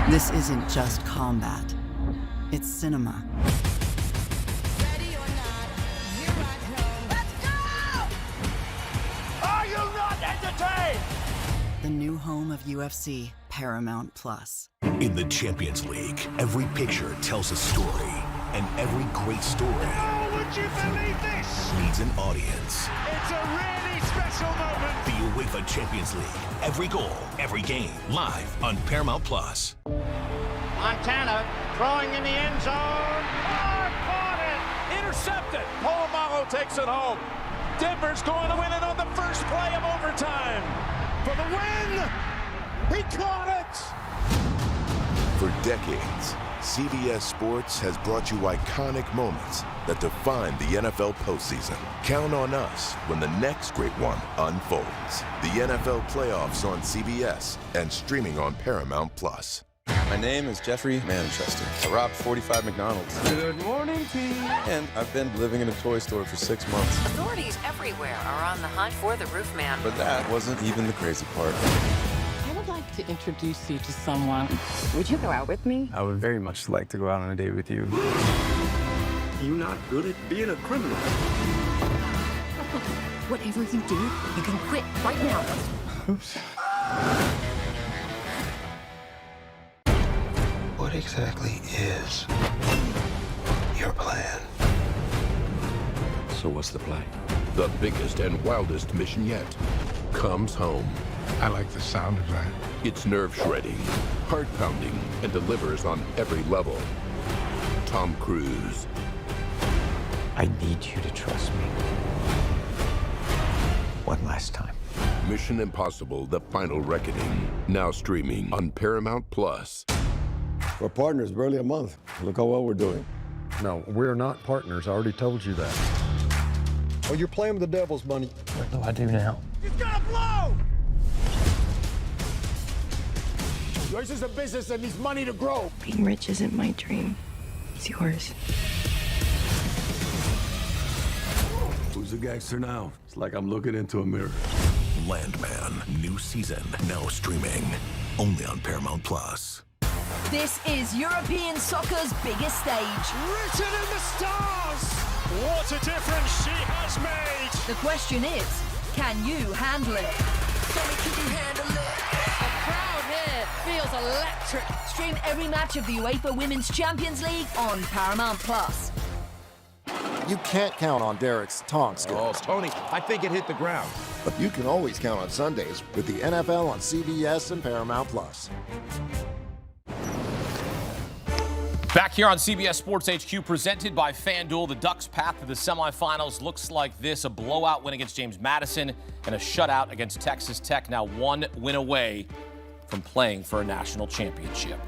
Speaker 5: This isn't just combat. It's cinema.
Speaker 6: Ready or not, here I come. Let's go! Are you not entertained?
Speaker 5: The new home of UFC, Paramount Plus.
Speaker 1: In the Champions League, every picture tells a story, and every great story
Speaker 8: Would you believe this?
Speaker 1: needs an audience.
Speaker 8: It's a really special moment.
Speaker 1: The UEFA Champions League, every goal, every game, live on Paramount Plus.
Speaker 8: Montana throwing in the end zone. Caught it. Intercepted. Polamalu takes it home. Denver's going to win it on the first play of overtime. For the win. He caught it.
Speaker 9: For decades, CBS Sports has brought you iconic moments that define the NFL postseason. Count on us when the next great one unfolds. The NFL playoffs on CBS and streaming on Paramount Plus.
Speaker 10: My name is Jeffrey Manchester. I robbed 45 McDonald's.
Speaker 8: Good morning, team.
Speaker 10: And I've been living in a toy store for 6 months.
Speaker 14: Authorities everywhere are on the hunt for the roof man.
Speaker 10: But that wasn't even the crazy part.
Speaker 15: I would like to introduce you to someone. Would you go out with me?
Speaker 21: I would very much like to go out on a date with you.
Speaker 17: You're not good at being a criminal.
Speaker 11: Whatever you do, you can quit right now.
Speaker 21: Oops. What exactly is your plan?
Speaker 7: So what's the play? The biggest and wildest mission yet comes home.
Speaker 13: I like the sound of that.
Speaker 7: It's nerve-shredding, heart-pounding, and delivers on every level. Tom Cruise.
Speaker 21: I need you to trust me. One last time.
Speaker 7: Mission Impossible: The Final Reckoning. Now streaming on Paramount Plus.
Speaker 12: We're partners, barely a month. Look how well we're doing. No, we're not partners. I already told you that. Oh, you're playing with the devil's money.
Speaker 21: What do I do now?
Speaker 8: He's gonna blow. Yours is a business that needs money to grow.
Speaker 18: Being rich isn't my dream. It's yours.
Speaker 13: Who's a gangster now? It's like I'm looking into a mirror.
Speaker 1: Landman, new season, now streaming, only on Paramount Plus.
Speaker 11: This is European soccer's biggest stage.
Speaker 8: Written in the stars. What a difference she has made.
Speaker 11: The question is, can you handle it? The crowd here feels electric. Stream every match of the UEFA Women's Champions League on Paramount Plus.
Speaker 19: You can't count on Derek's taunt skills.
Speaker 20: Oh, Tony, I think it hit the ground.
Speaker 19: But you can always count on Sundays with the NFL on CBS and Paramount Plus.
Speaker 2: Back here on CBS Sports HQ, presented by FanDuel, the Ducks' path to the semifinals looks like this: a blowout win against James Madison and a shutout against Texas Tech, now one win away from playing for a national championship.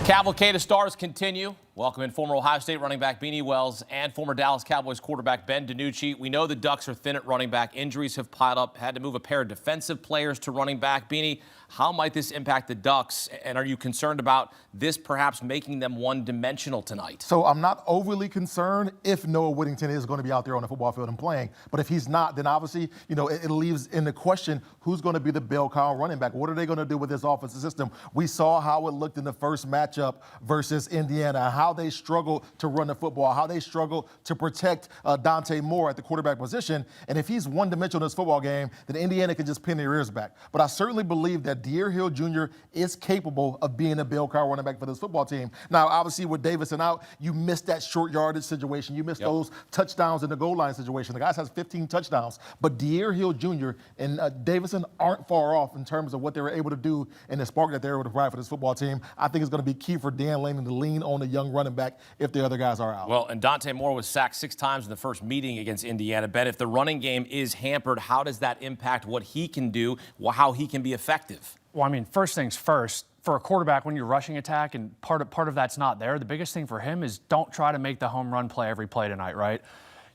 Speaker 2: Cavalcade of stars continue. Welcome in former Ohio State running back Beanie Wells and former Dallas Cowboys quarterback Ben DiNucci. We know the Ducks are thin at running back. Injuries have piled up. Had to move a pair of defensive players to running back. Beanie, how might this impact the Ducks? And are you concerned about this perhaps making them one-dimensional tonight?
Speaker 22: So I'm not overly concerned if Noah Whittington is going to be out there on the football field and playing. But if he's not, then obviously, it leaves in the question, who's going to be the bell cow running back? What are they going to do with this offensive system? We saw how it looked in the first matchup versus Indiana. How how they struggle to run the football, how they struggle to protect Dante Moore at the quarterback position. And if he's one-dimensional in this football game, then Indiana can just pin their ears back. But I certainly believe that De'Aaron Hill Jr. is capable of being a bell cow running back for this football team. Now, obviously, with Davison out, you missed that short yardage situation. You missed those touchdowns in the goal line situation. The guy has 15 touchdowns. But De'Aaron Hill Jr. and Davison aren't far off in terms of what they were able to do and the spark that they were able to provide for this football team. I think it's going to be key for Dan Lanning to lean on the young running back if the other guys are out.
Speaker 2: Well, and Dante Moore was sacked 6 times in the first meeting against Indiana. Ben, if the running game is hampered, how does that impact what he can do, how he can be effective?
Speaker 3: Well, I mean, first things first, for a quarterback, when you're rushing attack and part of that's not there, the biggest thing for him is don't try to make the home run play every play tonight, right?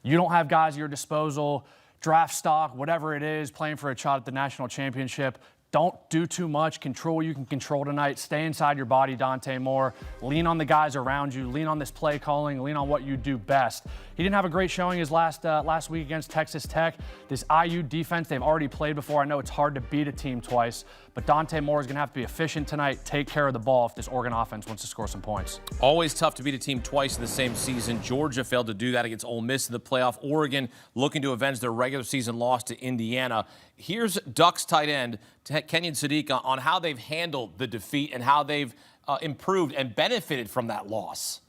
Speaker 3: You don't have guys at your disposal, draft stock, whatever it is, playing for a shot at the national championship. Don't do too much. Control what you can control tonight. Stay inside your body, Dante Moore. Lean on the guys around you. Lean on this play calling. Lean on what you do best. He didn't have a great showing his last week against Texas Tech. This IU defense, they've already played before. I know it's hard to beat a team twice, but Dante Moore is going to have to be efficient tonight, take care of the ball if this Oregon offense wants to score some points.
Speaker 2: Always tough to beat a team twice in the same season. Georgia failed to do that against Ole Miss in the playoff. Oregon looking to avenge their regular season loss to Indiana. Here's Ducks tight end Kenyon Sadiq on how they've handled the defeat and how they've improved and benefited from that loss.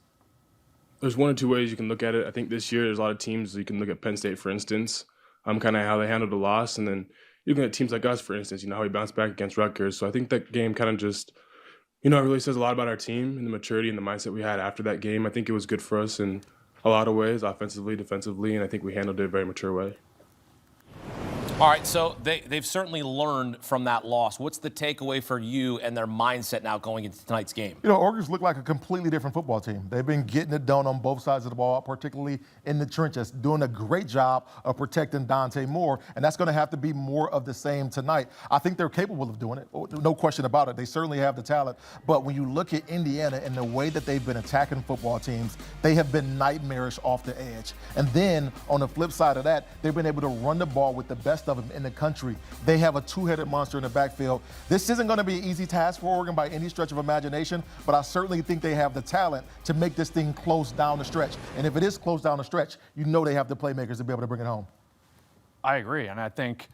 Speaker 4: There's one or two ways you can look at it. I think this year there's a lot of teams. You can look at Penn State, for instance, kind of how they handled the loss. And then you can look at teams like us, for instance, how we bounced back against Rutgers. So I think that game kind of just, it really says a lot about our team and the maturity and the mindset we had after that game. I think it was good for us in a lot of ways, offensively, defensively, and I think we handled it in a very mature way.
Speaker 2: All right, so they've certainly learned from that loss. What's the takeaway for you and their mindset now going into tonight's game?
Speaker 22: Oregon's look like a completely different football team. They've been getting it done on both sides of the ball, particularly in the trenches, doing a great job of protecting Dante Moore, and that's going to have to be more of the same tonight. I think they're capable of doing it, no question about it. They certainly have the talent, but when you look at Indiana and the way that they've been attacking football teams, they have been nightmarish off the edge. And then on the flip side of that, they've been able to run the ball with the best of them in the country. They have a two-headed monster in the backfield. This isn't going to be an easy task for Oregon by any stretch of imagination, but I certainly think they have the talent to make this thing close down the stretch. And if it is close down the stretch, they have the playmakers to be able to bring it home.
Speaker 3: I agree, and I think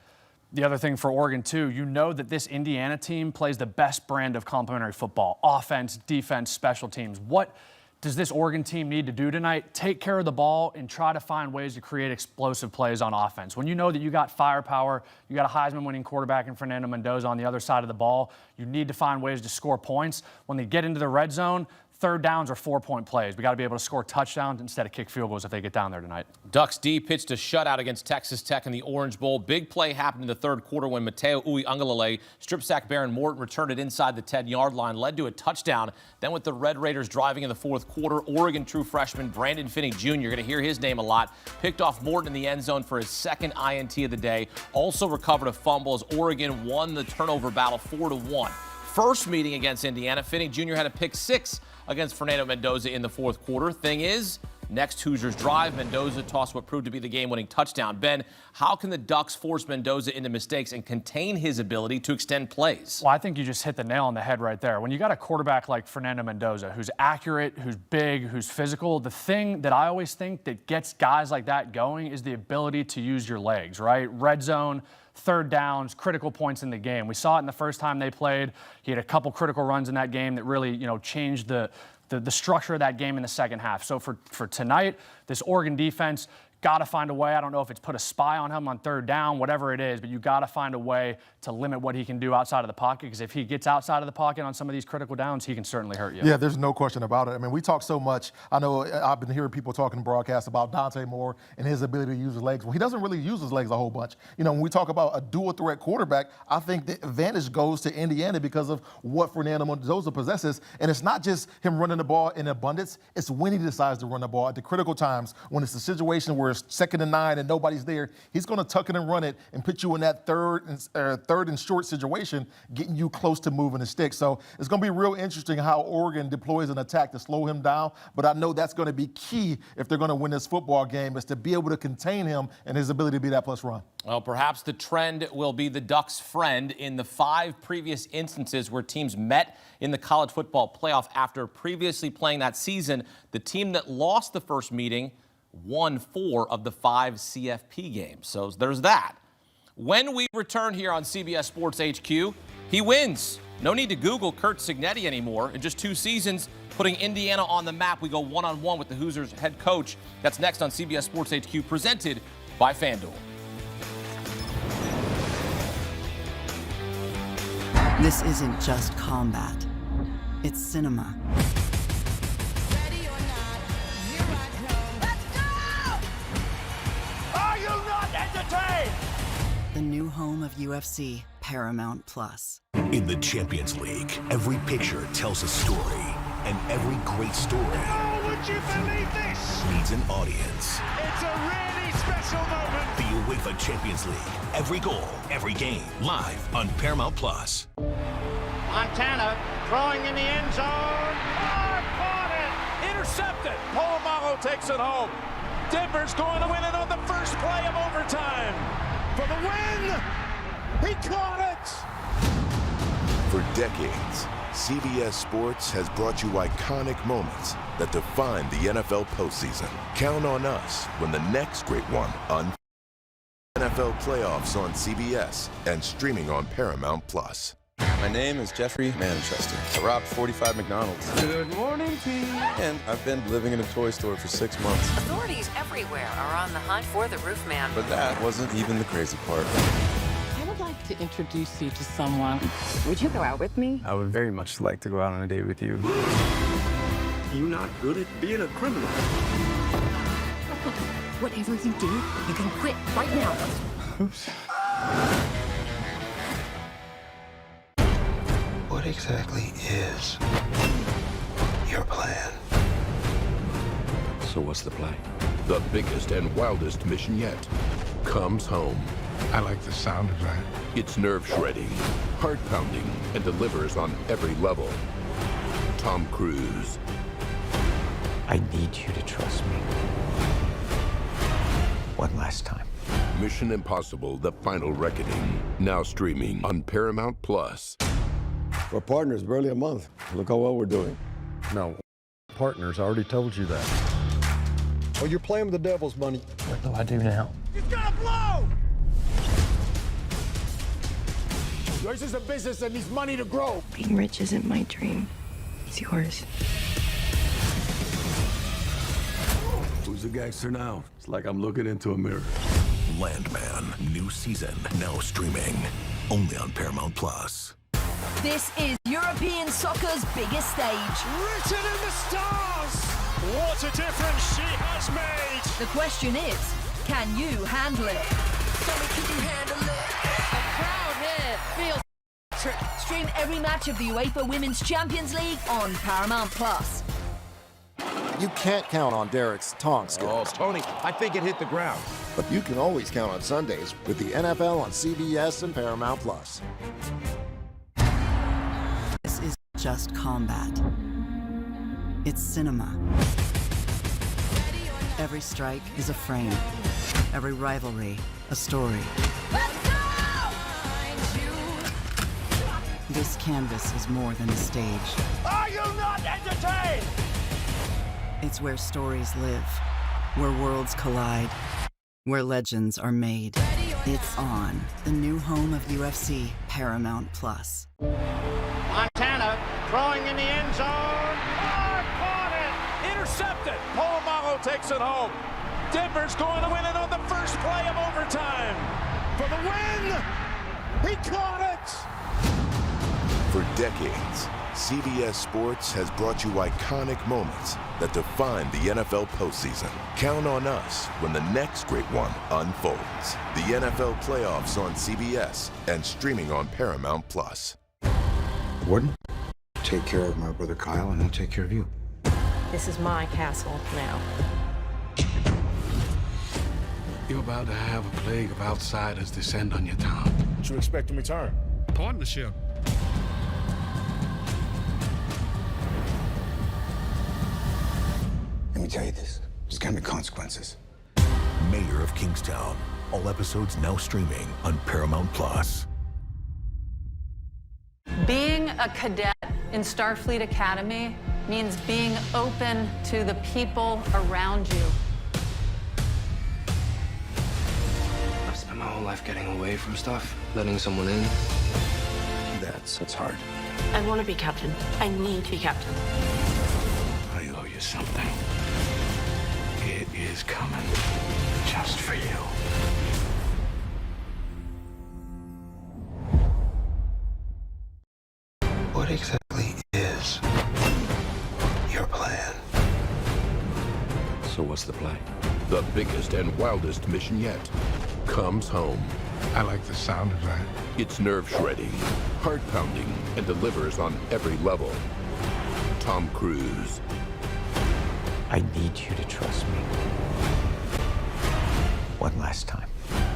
Speaker 3: the other thing for Oregon, too, that this Indiana team plays the best brand of complementary football, offense, defense, special teams. What does this Oregon team need to do tonight? Take care of the ball and try to find ways to create explosive plays on offense. When you know that you got firepower, you got a Heisman-winning quarterback in Fernando Mendoza on the other side of the ball, you need to find ways to score points. When they get into the red zone, third downs are 4-point plays. We got to be able to score touchdowns instead of kick field goals if they get down there tonight.
Speaker 2: Ducks D pitched a shutout against Texas Tech in the Orange Bowl. Big play happened in the third quarter when Mateo Uiagalelei strip sack Baron Morton, returned it inside the 10-yard line, led to a touchdown. Then with the Red Raiders driving in the fourth quarter, Oregon true freshman Brandon Finney Jr., you're going to hear his name a lot, picked off Morton in the end zone for his second INT of the day. Also recovered a fumble as Oregon won the turnover battle 4-1. First meeting against Indiana, Finney Jr. had a pick 6 against Fernando Mendoza in the fourth quarter. Thing is, next Hoosiers drive, Mendoza tossed what proved to be the game-winning touchdown. Ben, how can the Ducks force Mendoza into mistakes and contain his ability to extend plays?
Speaker 3: Well, I think you just hit the nail on the head right there. When you got a quarterback like Fernando Mendoza, who's accurate, who's big, who's physical, the thing that I always think that gets guys like that going is the ability to use your legs, right? Red zone, third downs, critical points in the game. We saw it in the first time they played. He had a couple critical runs in that game that really, changed the structure of that game in the second half. So for tonight, this Oregon defense got to find a way. I don't know if it's put a spy on him on third down, whatever it is, but you got to find a way to limit what he can do outside of the pocket, because if he gets outside of the pocket on some of these critical downs, he can certainly hurt you.
Speaker 22: Yeah, there's no question about it. I mean, we talk so much. I know I've been hearing people talking in broadcasts about Dante Moore and his ability to use his legs. Well, he doesn't really use his legs a whole bunch. When we talk about a dual-threat quarterback, I think the advantage goes to Indiana because of what Fernando Mendoza possesses. And it's not just him running the ball in abundance. It's when he decides to run the ball at the critical times, when it's a situation where it's 2nd and 9 and nobody's there, he's going to tuck it and run it and put you in that third and short situation, getting you close to moving the stick. So it's going to be real interesting how Oregon deploys an attack to slow him down. But I know that's going to be key if they're going to win this football game, is to be able to contain him and his ability to be that plus run.
Speaker 2: Well, perhaps the trend will be the Ducks' friend in the 5 previous instances where teams met in the college football playoff after previously playing that season. The team that lost the first meeting won 4 of the 5 CFP games. So there's that. When we return here on CBS Sports HQ, he wins. No need to Google Coach Signetti anymore. In just 2 seasons, putting Indiana on the map, we go one-on-one with the Hoosiers head coach. That's next on CBS Sports HQ, presented by FanDuel.
Speaker 5: This isn't just combat. It's cinema.
Speaker 8: Are you not entertained?
Speaker 5: The new home of UFC, Paramount Plus.
Speaker 1: In the Champions League, every picture tells a story, and every great story
Speaker 8: Would you believe this?
Speaker 1: needs an audience.
Speaker 8: It's a really special moment.
Speaker 1: The UEFA Champions League, every goal, every game, live on Paramount Plus.
Speaker 8: Montana throwing in the end zone. Caught it. Intercepted. Polamalu takes it home. Denver's going to win it on the first play of overtime. For the win. He caught it.
Speaker 9: For decades, CBS Sports has brought you iconic moments that define the NFL postseason. Count on us when the next great one unfolds. NFL playoffs on CBS and streaming on Paramount Plus.
Speaker 10: My name is Jeffrey Manchester. I robbed 45 McDonald's.
Speaker 8: Good morning, Pete.
Speaker 10: And I've been living in a toy store for 6 months.
Speaker 14: Authorities everywhere are on the hunt for the roof man.
Speaker 10: But that wasn't even the crazy part.
Speaker 15: I would like to introduce you to someone. Would you go out with me?
Speaker 21: I would very much like to go out on a date with you.
Speaker 17: You're not good at being a criminal.
Speaker 11: Whatever you do, you can quit right now.
Speaker 21: Oops. What exactly is your plan?
Speaker 7: So what's the play? The biggest and wildest mission yet comes home.
Speaker 21: I like the sound of that.
Speaker 7: It's nerve-shredding, heart-pounding, and delivers on every level. Tom Cruise.
Speaker 21: I need you to trust me. One last time.
Speaker 7: Mission Impossible: The Final Reckoning. Now streaming on Paramount Plus.
Speaker 12: We're partners, barely a month. Look how well we're doing. No, partners, I already told you that. Oh, you're playing with the devil's money.
Speaker 21: What do I do now?
Speaker 8: He's gonna blow. Yours is a business that needs money to grow.
Speaker 18: Being rich isn't my dream. It's yours.
Speaker 13: Who's the gangster now? It's like I'm looking into a mirror.
Speaker 1: Landman, new season, now streaming, only on Paramount Plus.
Speaker 11: This is European soccer's biggest stage.
Speaker 8: Written in the stars. What a difference she has made.
Speaker 11: The question is, can you handle it?
Speaker 8: Can you handle it?
Speaker 11: A crowd here feels electric. Stream every match of the UEFA Women's Champions League on Paramount Plus.
Speaker 19: You can't count on Derek's tongue skills.
Speaker 20: Oh, Tony, I think it hit the ground.
Speaker 19: But you can always count on Sundays with the NFL on CBS and Paramount Plus.
Speaker 5: This is just combat. It's cinema. Every strike is a frame. Every rivalry, a story. This canvas is more than a stage.
Speaker 8: Are you not entertained?
Speaker 5: It's where stories live, where worlds collide, where legends are made. It's on the new home of UFC, Paramount Plus.
Speaker 8: Montana throwing in the end zone. Caught it. Intercepted. Polamalu takes it home. Denver's going to win it on the first play of overtime. For the win. He caught it.
Speaker 9: For decades, CBS Sports has brought you iconic moments that define the NFL postseason. Count on us when the next great one unfolds. The NFL playoffs on CBS and streaming on Paramount Plus.
Speaker 21: Warden, take care of my brother Kyle, and I'll take care of you.
Speaker 18: This is my castle now.
Speaker 6: You're about to have a plague of outsiders descend on your town.
Speaker 16: What you expect in return?
Speaker 6: Partnership.
Speaker 21: Let me tell you this. There's gonna be consequences.
Speaker 1: Mayor of Kingstown. All episodes now streaming on Paramount Plus.
Speaker 23: Being a cadet in Starfleet Academy means being open to the people around you.
Speaker 10: I've spent my whole life getting away from stuff, letting someone in. It's hard.
Speaker 18: I want to be captain. I need to be captain.
Speaker 6: I owe you something. It is coming just for you.
Speaker 21: What exactly is your plan?
Speaker 7: So what's the play? The biggest and wildest mission yet comes home.
Speaker 6: I like the sound of that.
Speaker 7: It's nerve-shredding, heart-pounding, and delivers on every level. Tom Cruise.
Speaker 21: I need you to trust me. One last time.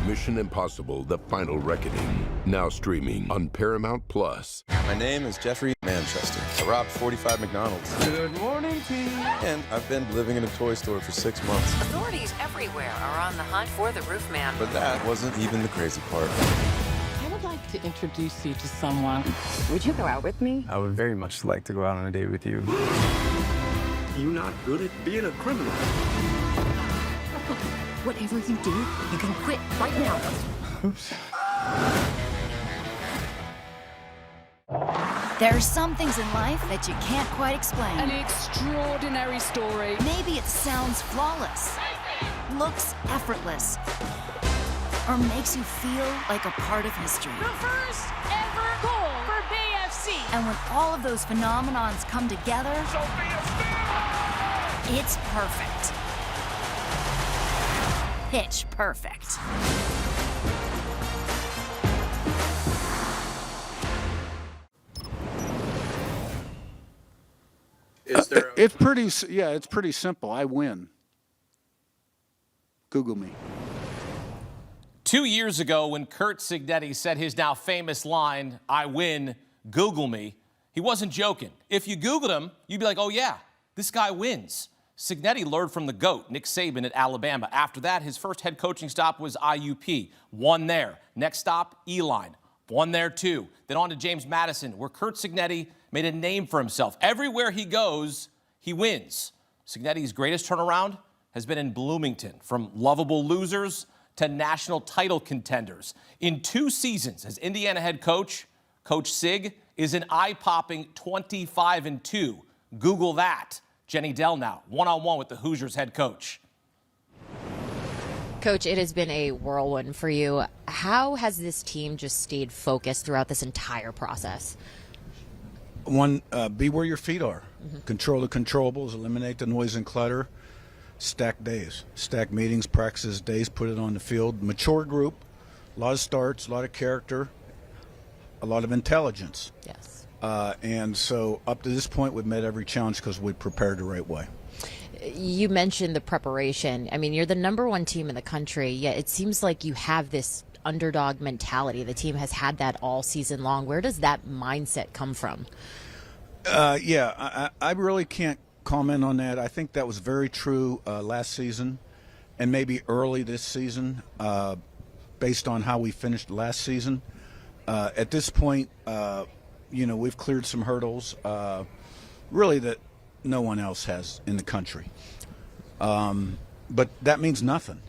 Speaker 7: Mission Impossible: The Final Reckoning. Now streaming on Paramount Plus.
Speaker 10: My name is Jeffrey Manchester. I robbed 45 McDonald's.
Speaker 6: Good morning, team.
Speaker 10: And I've been living in a toy store for 6 months.
Speaker 14: Authorities everywhere are on the hunt for the roof man.
Speaker 10: But that wasn't even the crazy part.
Speaker 15: I would like to introduce you to someone. Would you go out with me?
Speaker 21: I would very much like to go out on a date with you.
Speaker 17: You're not good at being a criminal.
Speaker 11: Whatever you do, you can quit right now.
Speaker 21: Oops.
Speaker 11: There are some things in life that you can't quite explain.
Speaker 15: An extraordinary story.
Speaker 11: Maybe it sounds flawless, looks effortless, or makes you feel like a part of history.
Speaker 24: The first ever goal for BFC.
Speaker 11: And when all of those phenomenons come together, it's perfect. Pitch perfect.
Speaker 6: It's pretty simple. I win. Google me.
Speaker 2: 2 years ago, when Coach Signetti said his now famous line, "I win, Google me," he wasn't joking. If you Googled him, you'd be like, oh yeah, this guy wins. Signetti learned from the GOAT, Nick Saban at Alabama. After that, his first head coaching stop was IUP. Won there. Next stop, E-Line. Won there too. Then on to James Madison, where Coach Signetti made a name for himself. Everywhere he goes, he wins. Signetti's greatest turnaround has been in Bloomington, from lovable losers to national title contenders. In 2 seasons as Indiana head coach, Coach Sig is an eye-popping 25-2. Google that. Jenny Dell now, one-on-one with the Hoosiers head coach.
Speaker 25: Coach, it has been a whirlwind for you. How has this team just stayed focused throughout this entire process?
Speaker 6: One, be where your feet are. Control the controllables, eliminate the noise and clutter. Stack days, stack meetings, practices, days, put it on the field. Mature group, a lot of starts, a lot of character, a lot of intelligence.
Speaker 25: Yes.
Speaker 6: And so up to this point, we've met every challenge because we prepared the right way.
Speaker 25: You mentioned the preparation. I mean, you're the #1 team in the country, yet it seems like you have this underdog mentality. The team has had that all season long. Where does that mindset come from?
Speaker 6: I really can't comment on that. I think that was very true last season and maybe early this season based on how we finished last season. At this point, we've cleared some hurdles, really that no one else has in the country. But that means nothing.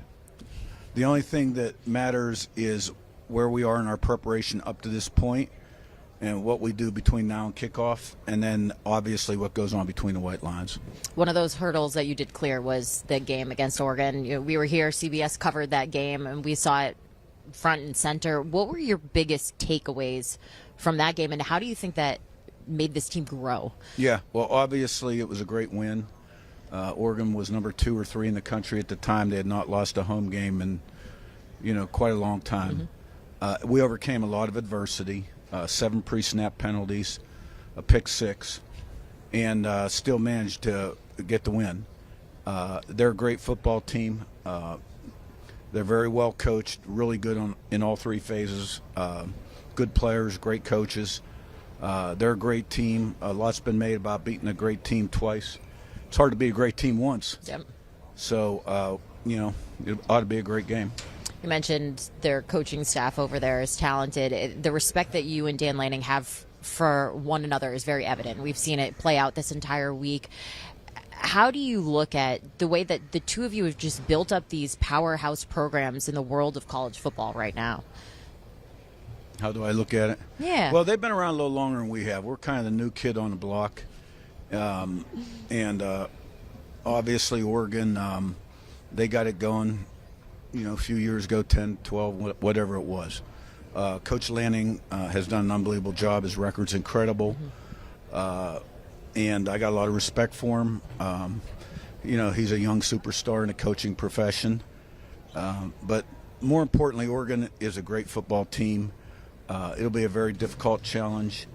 Speaker 6: The only thing that matters is where we are in our preparation up to this point and what we do between now and kickoff, and then obviously what goes on between the white lines.
Speaker 25: One of those hurdles that you did clear was the game against Oregon. We were here, CBS covered that game, and we saw it front and center. What were your biggest takeaways from that game, and how do you think that made this team grow?
Speaker 6: Yeah, well, obviously it was a great win. Oregon was number 2 or 3 in the country at the time. They had not lost a home game in, quite a long time. We overcame a lot of adversity, 7 pre-snap penalties, a pick 6, and still managed to get the win. They're a great football team. They're very well coached, really good in all three phases. Good players, great coaches. They're a great team. A lot's been made about beating a great team twice. It's hard to be a great team once.
Speaker 25: Yep.
Speaker 6: So, it ought to be a great game.
Speaker 25: You mentioned their coaching staff over there is talented. The respect that you and Dan Lanning have for one another is very evident. We've seen it play out this entire week. How do you look at the way that the two of you have just built up these powerhouse programs in the world of college football right now?
Speaker 6: How do I look at it?
Speaker 25: Yeah.
Speaker 6: Well, they've been around a little longer than we have. We're kind of the new kid on the block. Obviously, Oregon, they got it going, a few years ago, 10, 12, whatever it was. Coach Lanning has done an unbelievable job. His record's incredible. And I got a lot of respect for him. He's a young superstar in the coaching profession. But more importantly, Oregon is a great football team. It'll be a very difficult challenge,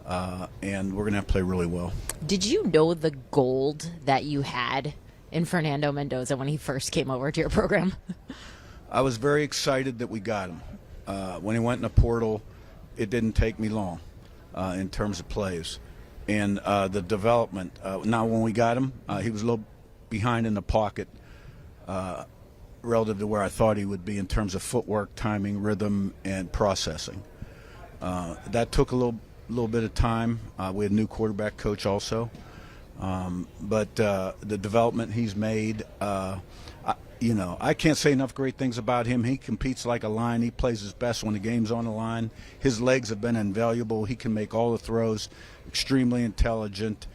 Speaker 6: and we're going to have to play really well.
Speaker 25: Did you know the gold that you had in Fernando Mendoza when he first came over to your program?
Speaker 6: I was very excited that we got him. When he went in the portal, it didn't take me long in terms of plays. And the development. Now, when we got him, he was a little behind in the pocket relative to where I thought he would be in terms of footwork, timing, rhythm, and processing. That took a little bit of time. We had a new quarterback coach also. But the development he's made, I can't say enough great things about him. He competes like a lion. He plays his best when the game's on the line. His legs have been invaluable. He can make all the throws, extremely intelligent.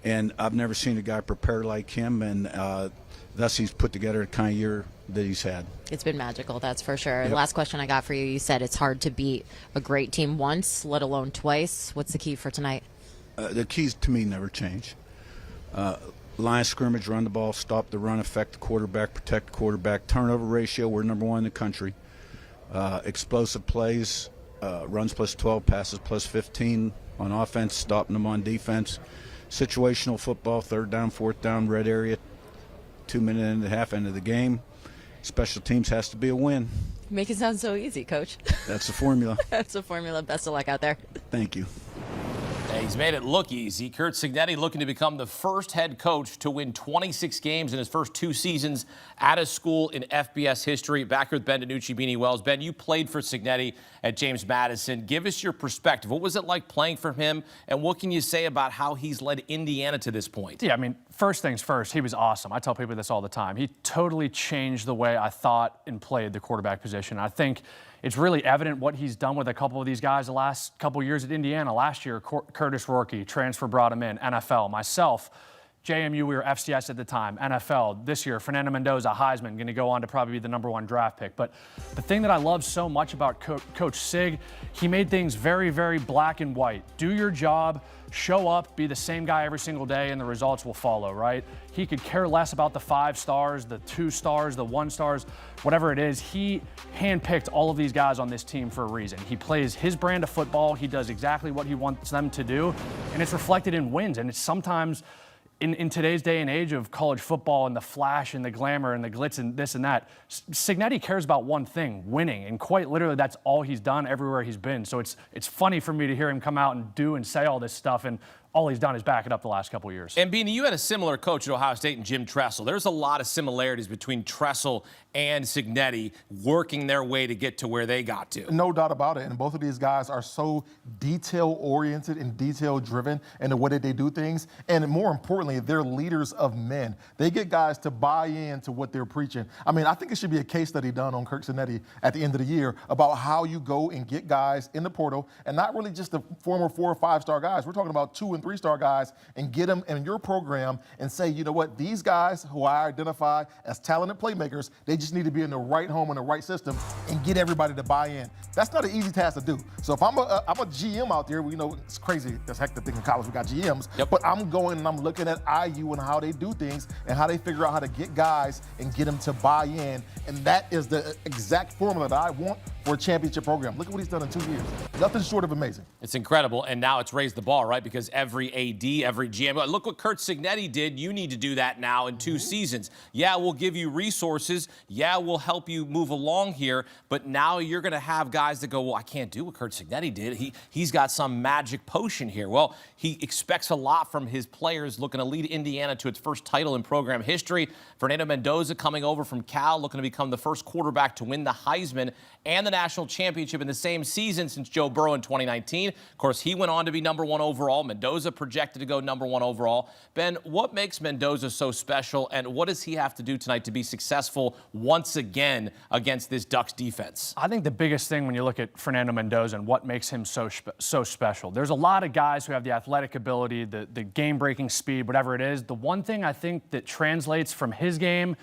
Speaker 6: And I've never seen a guy prepare like him, and thus he's put together the kind of year that he's had.
Speaker 25: It's been magical, that's for sure.
Speaker 6: Yep.
Speaker 25: Last question I got for you. You said it's hard to beat a great team once, let alone twice. What's the key for tonight?
Speaker 6: The keys to me never change. Line of scrimmage, run the ball, stop the run, affect the quarterback, protect the quarterback. Turnover ratio, we're number one in the country. Explosive plays, runs plus 12, passes plus 15 on offense, stopping them on defense. Situational football, third down, fourth down, red area, 2 minute and a half end of the game. Special teams has to be a win.
Speaker 25: Make it sound so easy, Coach.
Speaker 6: That's the formula.
Speaker 25: That's the formula. Best of luck out there.
Speaker 6: Thank you.
Speaker 2: He's made it look easy. Coach Signetti looking to become the first head coach to win 26 games in his first 2 seasons at a school in FBS history. Back here with Ben DiNucci, Beanie Wells. Ben, you played for Signetti at James Madison. Give us your perspective. What was it like playing for him, and what can you say about how he's led Indiana to this point?
Speaker 3: Yeah, first things first, he was awesome. I tell people this all the time. He totally changed the way I thought and played the quarterback position. I think it's really evident what he's done with a couple of these guys the last couple of years at Indiana. Last year, Curtis Rourke, transfer, brought him in. NFL. Myself, JMU, we were FCS at the time. NFL. This year, Fernando Mendoza, Heisman, going to go on to probably be the #1 draft pick. But the thing that I love so much about Coach Sig, he made things very, very black and white. Do your job, show up, be the same guy every single day, and the results will follow, right? He could care less about the 5 stars, the 2 stars, the 1 stars, whatever it is. He handpicked all of these guys on this team for a reason. He plays his brand of football. He does exactly what he wants them to do, and it's reflected in wins. And it's sometimes in today's day and age of college football and the flash and the glamour and the glitz and this and that, Signetti cares about one thing, winning. And quite literally, that's all he's done everywhere he's been. So it's funny for me to hear him come out and do and say all this stuff, and all he's done is back it up the last couple of years.
Speaker 2: And Beanie, you had a similar coach at Ohio State in Jim Tressel. There's a lot of similarities between Tressel and Signetti working their way to get to where they got to.
Speaker 4: No doubt about it. And both of these guys are so detail-oriented and detail-driven in the way that they do things. And more importantly, they're leaders of men. They get guys to buy into what they're preaching. I think it should be a case study done on Coach Signetti at the end of the year about how you go and get guys in the portal, and not really just the former 4 or 5-star guys. We're talking about 2 and 3-star guys, and get them in your program and say, you know what, these guys who I identify as talented playmakers, they just need to be in the right home in the right system, and get everybody to buy in. That's not an easy task to do. So if I'm a GM out there, it's crazy. That's heck the thing in college, we got GMs. Yep. But I'm going and I'm looking at IU and how they do things and how they figure out how to get guys and get them to buy in. And that is the exact formula that I want for a championship program. Look at what he's done in 2 years. Nothing short of amazing.
Speaker 2: It's incredible. And now it's raised the bar, right? Because every every AD, every GM. Look what Coach Signetti did. You need to do that now in 2 seasons. Yeah, we'll give you resources. Yeah, we'll help you move along here. But now you're going to have guys that go, well, I can't do what Coach Signetti did. He's got some magic potion here. Well, he expects a lot from his players, looking to lead Indiana to its first title in program history. Fernando Mendoza coming over from Cal, looking to become the first quarterback to win the Heisman and the national championship in the same season since Joe Burrow in 2019. Of course, he went on to be #1 overall. Mendoza projected to go #1 overall. Ben, what makes Mendoza so special, and what does he have to do tonight to be successful once again against this Ducks defense?
Speaker 3: I think the biggest thing when you look at Fernando Mendoza and what makes him so special, there's a lot of guys who have the athletic ability, the game-breaking speed, whatever it is. The one thing I think that translates from his game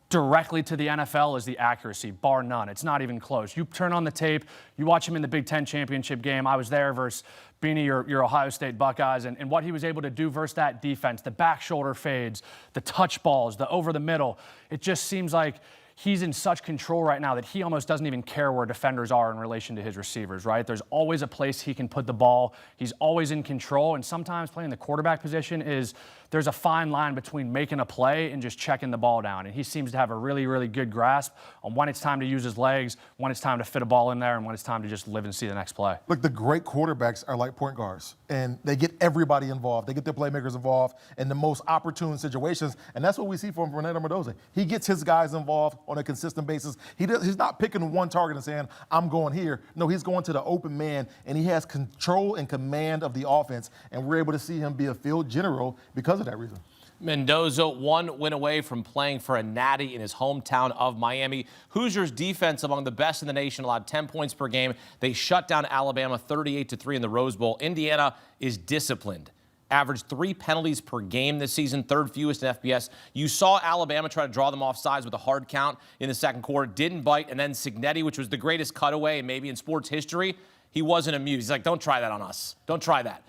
Speaker 3: directly to the NFL is the accuracy, bar none. It's not even close. You turn on the tape, you watch him in the Big Ten championship game. I was there versus Beanie, your Ohio State Buckeyes, and what he was able to do versus that defense, the back shoulder fades, the touch balls, the over the middle. It just seems like he's in such control right now that he almost doesn't even care where defenders are in relation to his receivers, right? There's always a place he can put the ball. He's always in control, and sometimes playing the quarterback position there's a fine line between making a play and just checking the ball down. And he seems to have a really, really good grasp on when it's time to use his legs, when it's time to fit a ball in there, and when it's time to just live and see the next play.
Speaker 4: Look, the great quarterbacks are like point guards, and they get everybody involved. They get their playmakers involved in the most opportune situations, and that's what we see from Fernando Mendoza. He gets his guys involved on a consistent basis. He's not picking one target and saying, I'm going here. No, he's going to the open man, and he has control and command of the offense, and we're able to see him be a field general because of that reason.
Speaker 2: Mendoza 1 win away from playing for a natty in his hometown of Miami. Hoosiers defense among the best in the nation, allowed 10 points per game. They shut down Alabama 38-3 in the Rose Bowl. Indiana is disciplined. Averaged 3 penalties per game this season, 3rd fewest in FBS. You saw Alabama try to draw them off sides with a hard count in the second quarter. Didn't bite. And then Signetti, which was the greatest cutaway maybe in sports history, he wasn't amused. He's like, don't try that on us. Don't try that.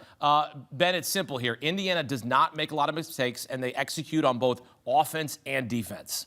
Speaker 2: Ben, it's simple here. Indiana does not make a lot of mistakes, and they execute on both offense and defense.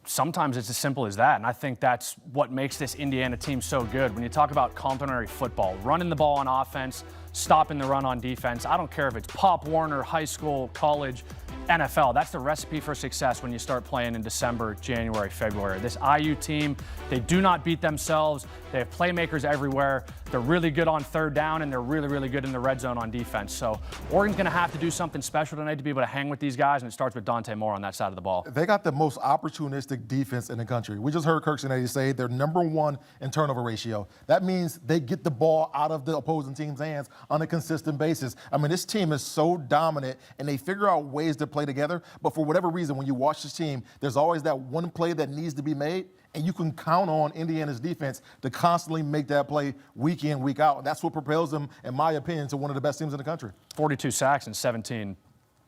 Speaker 3: Sometimes it's as simple as that, and I think that's what makes this Indiana team so good. When you talk about complementary football, running the ball on offense, stopping the run on defense, I don't care if it's Pop Warner, high school, college, NFL. That's the recipe for success when you start playing in December, January, February. This IU team, they do not beat themselves. They have playmakers everywhere. They're really good on 3rd down, and they're really, really good in the red zone on defense. So Oregon's going to have to do something special tonight to be able to hang with these guys, and it starts with Dante Moore on that side of the ball.
Speaker 4: They got the most opportunistic defense in the country. We just heard Coach Signetti say they're #1 in turnover ratio. That means they get the ball out of the opposing team's hands on a consistent basis. I mean, this team is so dominant, and they figure out ways to play together. But for whatever reason, when you watch this team, there's always that one play that needs to be made, and you can count on Indiana's defense to constantly make that play week in, week out. And that's what propels them, in my opinion, to one of the best teams in the country.
Speaker 3: 42 sacks and 17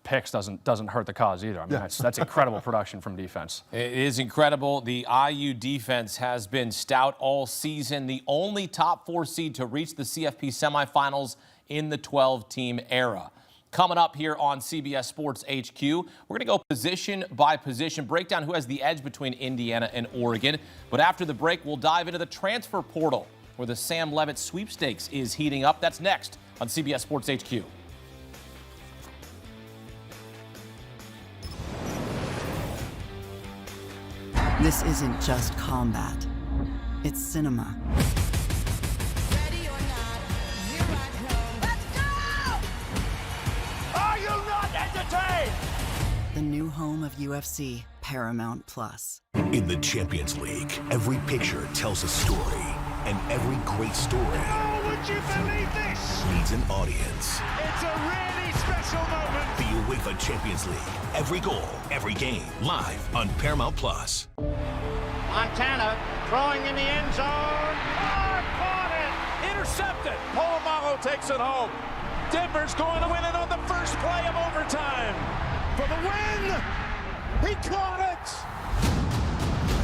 Speaker 3: picks doesn't hurt the cause either. I mean, that's incredible production from defense.
Speaker 2: It is incredible. The IU defense has been stout all season. The only top 4 seed to reach the CFP semifinals in the 12-team era. Coming up here on CBS Sports HQ, we're going to go position by position, break down who has the edge between Indiana and Oregon. But after the break, we'll dive into the transfer portal, where the Sam Levitt sweepstakes is heating up. That's next on CBS Sports HQ.
Speaker 5: This isn't just combat. It's cinema.
Speaker 8: Ready or not, here I come. Let's go! Are you not entertained?
Speaker 5: The new home of UFC, Paramount Plus.
Speaker 1: In the Champions League, every picture tells a story, and every great story
Speaker 8: Would you believe this?
Speaker 1: needs an audience.
Speaker 8: It's a really special moment.
Speaker 1: The UEFA Champions League, every goal, every game, live on Paramount Plus.
Speaker 8: Montana throwing in the end zone. Caught it. Intercepted. Polamalu takes it home. Denver's going to win it on the first play of overtime. For the win. He caught it.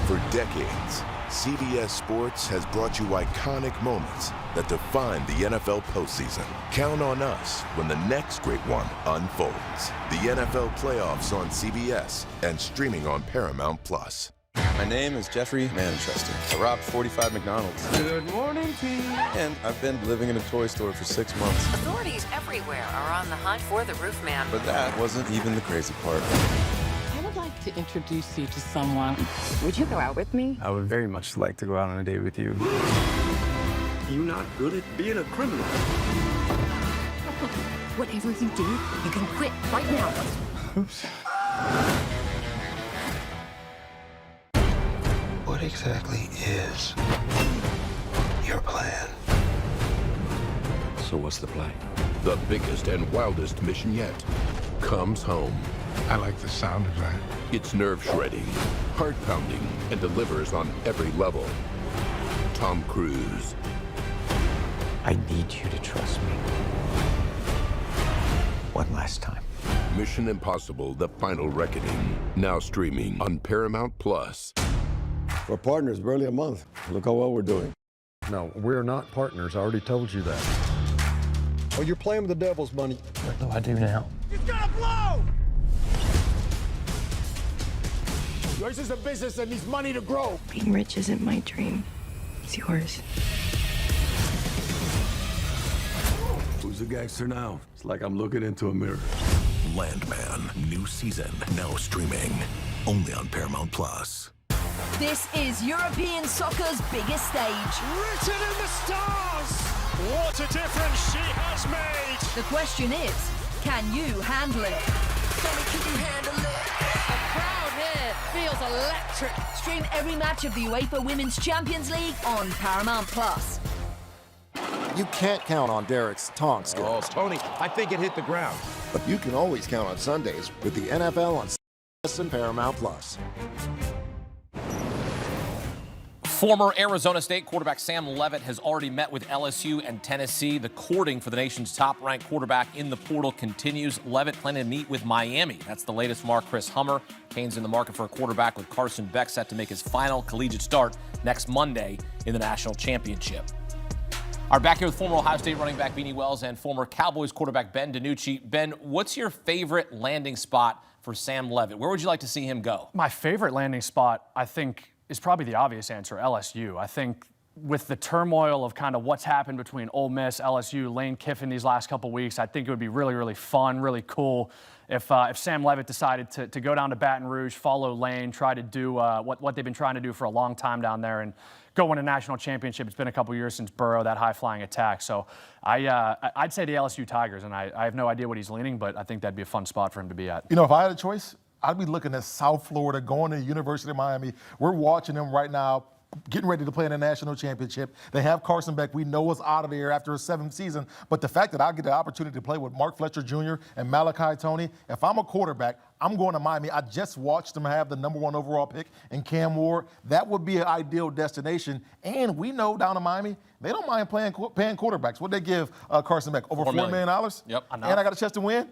Speaker 9: For decades, CBS Sports has brought you iconic moments that define the NFL postseason. Count on us when the next great one unfolds. The NFL playoffs on CBS and streaming on Paramount Plus.
Speaker 12: My name is Jeffrey Manchester. I robbed 45 McDonald's.
Speaker 13: Good morning, Pete.
Speaker 12: And I've been living in a toy store for 6 months.
Speaker 14: Authorities everywhere are on the hunt for the roof man.
Speaker 12: But that wasn't even the crazy part.
Speaker 15: I would like to introduce you to someone. Would you go out with me?
Speaker 21: I would very much like to go out on a date with you.
Speaker 17: You're not good at being a criminal.
Speaker 11: Whatever you do, you can quit right now.
Speaker 21: Oops.
Speaker 10: What exactly is your plan?
Speaker 7: So what's the play? The biggest and wildest mission yet comes home.
Speaker 21: I like the sound of that.
Speaker 7: It's nerve-shredding, heart-pounding, and delivers on every level. Tom Cruise.
Speaker 21: I need you to trust me. One last time.
Speaker 7: Mission Impossible: The Final Reckoning. Now streaming on Paramount Plus.
Speaker 21: We're partners barely a month. Look how well we're doing.
Speaker 16: No, we're not partners. I already told you that.
Speaker 21: Oh, you're playing with the devil's money.
Speaker 16: What do I do now?
Speaker 8: It's gonna blow! Yours is a business that needs money to grow.
Speaker 18: Being rich isn't my dream. It's yours.
Speaker 21: Who's a gangster now? It's like I'm looking into a mirror.
Speaker 1: Landman, new season, now streaming, only on Paramount Plus.
Speaker 11: This is European soccer's biggest stage.
Speaker 8: Written in the stars! What a difference she has made!
Speaker 11: The question is, can you handle it?
Speaker 8: Can you handle it?
Speaker 11: The crowd here feels electric. Stream every match of the UEFA Women's Champions League on Paramount Plus.
Speaker 19: You can't count on Derek's tongue skills.
Speaker 20: Oh, Tony, I think it hit the ground.
Speaker 19: But you can always count on Sundays with the NFL on CBS and Paramount Plus.
Speaker 2: Former Arizona State quarterback Sam Leavitt has already met with LSU and Tennessee. The courting for the nation's top-ranked quarterback in the portal continues. Leavitt planning to meet with Miami. That's the latest from our Chris Hummer. Canes in the market for a quarterback with Carson Beck set to make his final collegiate start next Monday in the national championship. Our back here with former Ohio State running back Beanie Wells and former Cowboys quarterback Ben DiNucci. Ben, what's your favorite landing spot for Sam Leavitt? Where would you like to see him go?
Speaker 3: My favorite landing spot, I think, is probably the obvious answer, LSU. I think with the turmoil of kind of what's happened between Ole Miss, LSU, Lane Kiffin these last couple weeks, I think it would be really, really fun, really cool if Sam Leavitt decided to go down to Baton Rouge, follow Lane, try to do what they've been trying to do for a long time down there and go win a national championship. It's been a couple years since Burrow, that high-flying attack. So I'd say the LSU Tigers, and I have no idea what he's leaning, but I think that'd be a fun spot for him to be at.
Speaker 4: You know, if I had a choice, I'd be looking at South Florida, going to the University of Miami. We're watching them right now, getting ready to play in the national championship. They have Carson Beck. We know is out of there after his 7th season. But the fact that I get the opportunity to play with Mark Fletcher Jr. and Malachi Toney, if I'm a quarterback, I'm going to Miami. I just watched them have the #1 overall pick in Cam Ward. That would be an ideal destination. And we know down in Miami, they don't mind paying quarterbacks. What'd they give Carson Beck? Over $4 million?
Speaker 2: Yep.
Speaker 4: And I got a chance to win?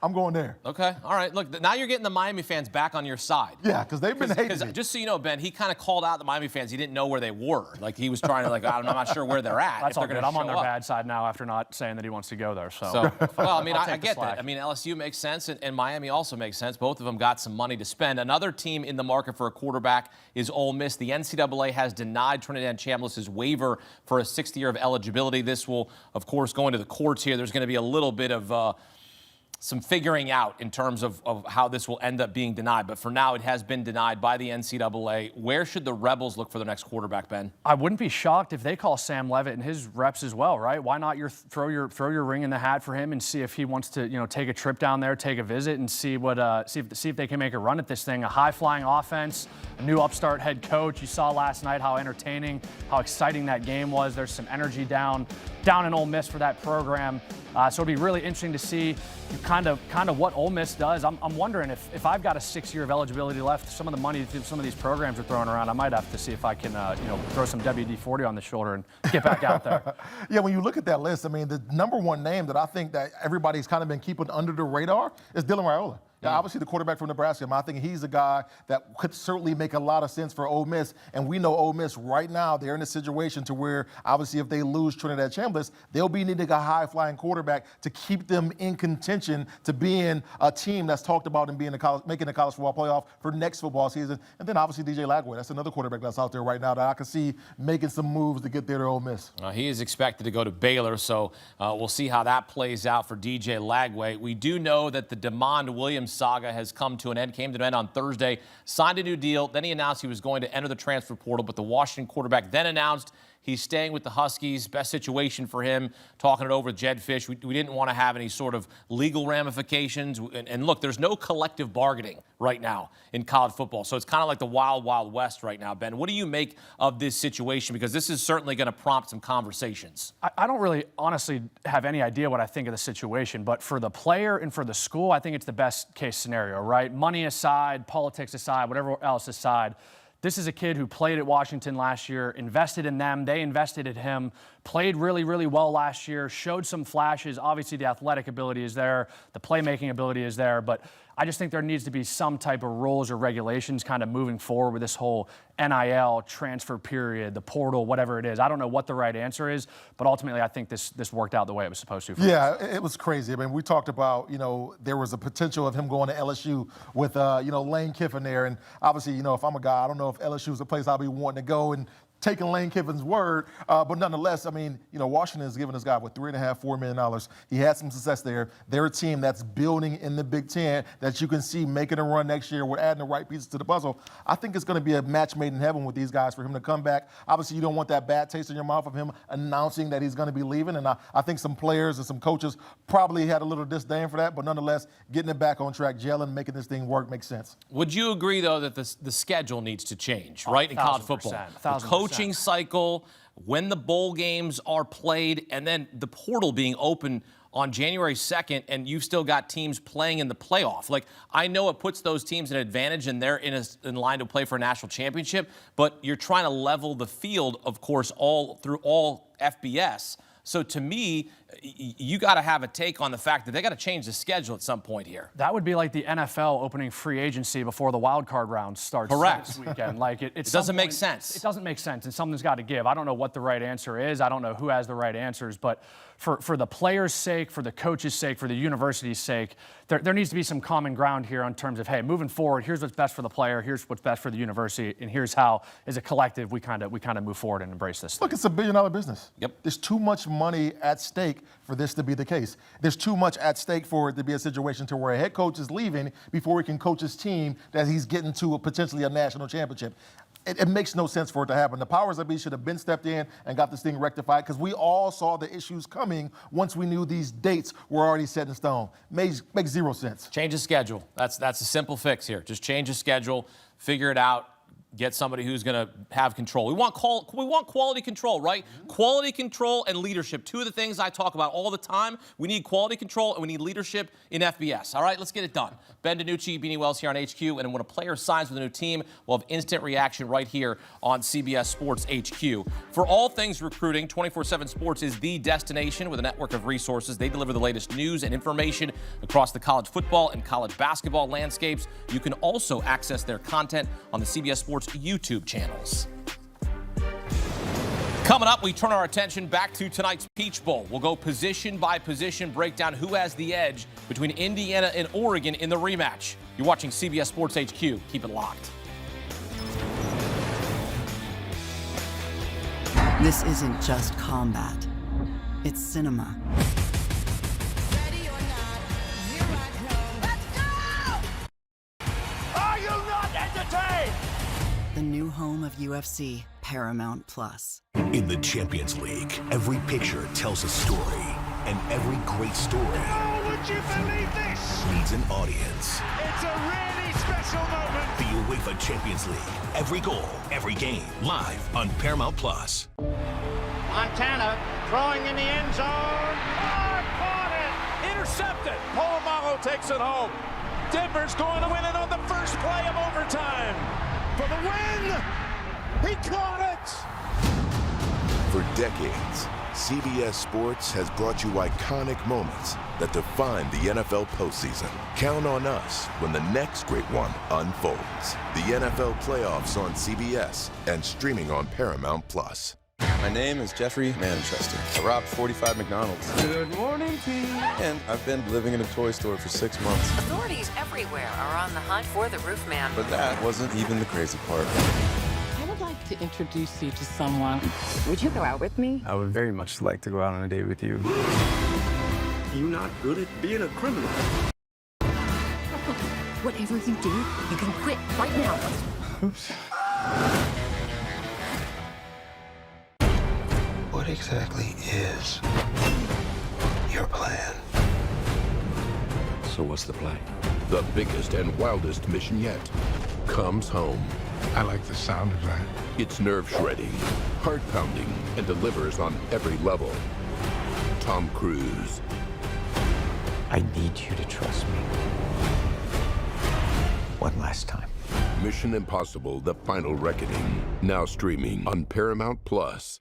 Speaker 4: I'm going there.
Speaker 2: Okay, all right. Look, now you're getting the Miami fans back on your side.
Speaker 4: Yeah, because they've been hating me.
Speaker 2: Just so you know, Ben, he kind of called out the Miami fans. He didn't know where they were. Like, he was trying to, I'm not sure where they're at.
Speaker 3: That's all good. I'm on their
Speaker 2: up.
Speaker 3: bad side now after not saying that he wants to go there.
Speaker 2: Well, I mean, I get that. I mean, LSU makes sense, and Miami also makes sense. Both of them got some money to spend. Another team in the market for a quarterback is Ole Miss. The NCAA has denied Trinidad Chambliss' waiver for a 6th year of eligibility. This will, of course, go into the courts here. There's going to be a little bit of some figuring out in terms of how this will end up being denied. But for now, it has been denied by the NCAA. Where should the Rebels look for their next quarterback, Ben?
Speaker 3: I wouldn't be shocked if they call Sam Leavitt and his reps as well, right? Why not throw your ring in the hat for him and see if he wants to, take a trip down there, take a visit, and see if they can make a run at this thing. A high-flying offense, a new upstart head coach. You saw last night how entertaining, how exciting that game was. There's some energy down in Ole Miss for that program. So it'll be really interesting to see kind of what Ole Miss does. I'm wondering if I've got a 6 year of eligibility left, some of the money that some of these programs are throwing around, I might have to see if I can throw some WD-40 on the shoulder and get back out there.
Speaker 4: Yeah, when you look at that list, I mean, the #1 name that I think that everybody's kind of been keeping under the radar is Dylan Raiola. Yeah, obviously the quarterback from Nebraska, I think he's a guy that could certainly make a lot of sense for Ole Miss. And we know Ole Miss right now, they're in a situation to where obviously if they lose Trinidad Chambliss, they'll be needing a high-flying quarterback to keep them in contention to being a team that's talked about and being making the college football playoff for next football season. And then obviously DJ Lagway, that's another quarterback that's out there right now that I can see making some moves to get there to Ole Miss.
Speaker 2: He is expected to go to Baylor, so we'll see how that plays out for DJ Lagway. We do know that the DeMond Williams saga has come to an end, came to an end on Thursday, signed a new deal. Then he announced he was going to enter the transfer portal, but the Washington quarterback then announced he's staying with the Huskies. Best situation for him, talking it over with Jed Fish. We didn't want to have any sort of legal ramifications. And look, there's no collective bargaining right now in college football. So it's kind of like the wild, wild west right now. Ben, what do you make of this situation? Because this is certainly going to prompt some conversations.
Speaker 3: I don't really honestly have any idea what I think of the situation. But for the player and for the school, I think it's the best case scenario, right? Money aside, politics aside, whatever else aside. This is a kid who played at Washington last year, invested in them, they invested in him, played really, really well last year, showed some flashes. Obviously, the athletic ability is there, the playmaking ability is there, but I just think there needs to be some type of rules or regulations kind of moving forward with this whole NIL transfer period, the portal, whatever it is. I don't know what the right answer is, but ultimately I think this worked out the way it was supposed to.
Speaker 4: Yeah, it was crazy. I mean, we talked about, there was a potential of him going to LSU with, Lane Kiffin there. And obviously, if I'm a guy, I don't know if LSU is a place I'll be wanting to go and taking Lane Kiffin's word, but nonetheless, I mean, Washington has given this guy with $3.5–4 million. He had some success there. They're a team that's building in the Big Ten that you can see making a run next year. We're adding the right pieces to the puzzle. I think it's going to be a match made in heaven with these guys for him to come back. Obviously, you don't want that bad taste in your mouth of him announcing that he's going to be leaving, and I think some players and some coaches probably had a little disdain for that, but nonetheless, getting it back on track, gelling, making this thing work makes sense.
Speaker 2: Would you agree, though, that the schedule needs to change, right, in college football? The coaching cycle, when the bowl games are played, and then the portal being open on January 2nd, and you've still got teams playing in the playoff. Like, I know it puts those teams an advantage, and they're in line to play for a national championship, but you're trying to level the field, of course, all through all FBS. So to me, you got to have a take on the fact that they got to change the schedule at some point here.
Speaker 3: That would be like the NFL opening free agency before the wild card round starts.
Speaker 2: Correct.
Speaker 3: This weekend. Like it
Speaker 2: doesn't make sense.
Speaker 3: It doesn't make sense, and something's got to give. I don't know what the right answer is. I don't know who has the right answers, but for the players' sake, for the coaches' sake, for the university's sake, there needs to be some common ground here in terms of, hey, moving forward, here's what's best for the player, here's what's best for the university, and here's how, as a collective, we kind of move forward and embrace this.
Speaker 4: Look, it's $1 billion business.
Speaker 2: Yep.
Speaker 4: There's too much money at stake for this to be the case. There's too much at stake for it to be a situation to where a head coach is leaving before he can coach his team that he's getting to potentially a national championship. It makes no sense for it to happen. The powers that be should have been stepped in and got this thing rectified, because we all saw the issues coming once we knew these dates were already set in stone. Makes zero sense.
Speaker 2: Change the schedule. That's a simple fix here. Just change the schedule, figure it out. Get somebody who's going to have control. We want quality control, right? Mm-hmm. Quality control and leadership. Two of the things I talk about all the time. We need quality control and we need leadership in FBS. All right, let's get it done. Ben DiNucci, Beanie Wells here on HQ. And when a player signs with a new team, we'll have instant reaction right here on CBS Sports HQ. For all things recruiting, 24/7 Sports is the destination with a network of resources. They deliver the latest news and information across the college football and college basketball landscapes. You can also access their content on the CBS Sports YouTube channels. Coming up, we turn our attention back to tonight's Peach Bowl. We'll go position by position, break down who has the edge between Indiana and Oregon in the rematch. You're watching CBS Sports HQ. Keep it locked.
Speaker 5: This isn't just combat. It's cinema. The new home of UFC, Paramount Plus.
Speaker 1: In the Champions League, every picture tells a story, and every great story
Speaker 8: would you believe this?
Speaker 1: needs an audience.
Speaker 8: It's a really special moment.
Speaker 1: The UEFA Champions League, every goal, every game, live on Paramount Plus.
Speaker 8: Montana throwing in the end zone. Oh, caught it! Intercepted. Polamalu takes it home. Denver's going to win it on the first play of overtime. For the win! He caught it!
Speaker 9: For decades, CBS Sports has brought you iconic moments that define the NFL postseason. Count on us when the next great one unfolds. The NFL playoffs on CBS and streaming on Paramount Plus.
Speaker 12: My name is Jeffrey Manchester. I robbed 45 McDonald's.
Speaker 15: Good morning, team.
Speaker 12: And I've been living in a toy store for 6 months.
Speaker 14: Authorities everywhere are on the hunt for the roof man.
Speaker 12: But that wasn't even the crazy part.
Speaker 15: I would like to introduce you to someone. Would you go out with me?
Speaker 13: I would very much like to go out on a date with you.
Speaker 17: You're not good at being a criminal.
Speaker 11: Whatever you do, you can quit right now.
Speaker 13: Oops.
Speaker 10: What exactly is your plan?
Speaker 7: So what's the play? The biggest and wildest mission yet comes home.
Speaker 21: I like the sound of that.
Speaker 7: It's nerve-shredding, heart-pounding, and delivers on every level. Tom Cruise.
Speaker 10: I need you to trust me. One last time.
Speaker 7: Mission Impossible: The Final Reckoning. Now streaming on Paramount Plus.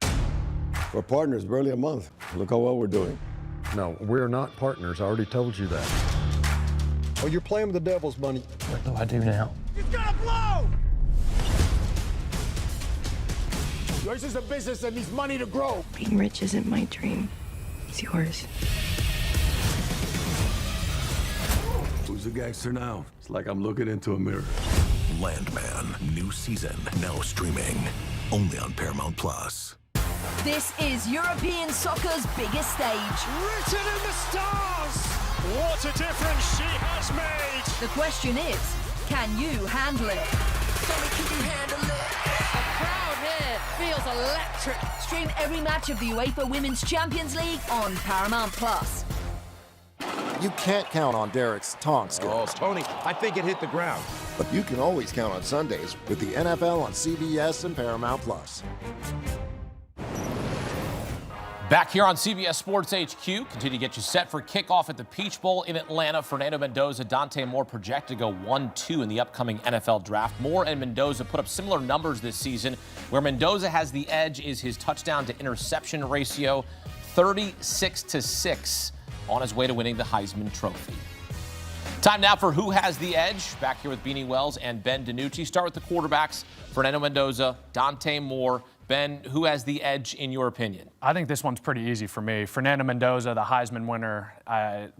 Speaker 21: We're partners, barely a month. Look how well we're doing.
Speaker 16: No, we're not partners. I already told you that.
Speaker 21: Oh, you're playing with the devil's money.
Speaker 16: What do I do now?
Speaker 8: It's gonna blow! Yours is a business that needs money to grow.
Speaker 18: Being rich isn't my dream. It's yours.
Speaker 21: Who's a gangster now? It's like I'm looking into a mirror.
Speaker 1: Landman, new season, now streaming, only on Paramount Plus.
Speaker 11: This is European soccer's biggest stage.
Speaker 8: Written in the stars! What a difference she has made!
Speaker 11: The question is, can you handle it?
Speaker 8: Can you handle it?
Speaker 11: A crowd here feels electric. Stream every match of the UEFA Women's Champions League on Paramount Plus.
Speaker 19: You can't count on Derek's taunt skills.
Speaker 20: Oh, Tony, I think it hit the ground.
Speaker 19: But you can always count on Sundays with the NFL on CBS and Paramount Plus.
Speaker 2: Back here on CBS Sports HQ, continue to get you set for kickoff at the Peach Bowl in Atlanta. Fernando Mendoza, Dante Moore projected to go 1-2 in the upcoming NFL draft. Moore and Mendoza put up similar numbers this season. Where Mendoza has the edge is his touchdown to interception ratio, 36-6, on his way to winning the Heisman Trophy. Time now for Who Has the Edge. Back here with Beanie Wells and Ben DiNucci. Start with the quarterbacks, Fernando Mendoza, Dante Moore. Ben, who has the edge in your opinion?
Speaker 3: I think this one's pretty easy for me. Fernando Mendoza, the Heisman winner,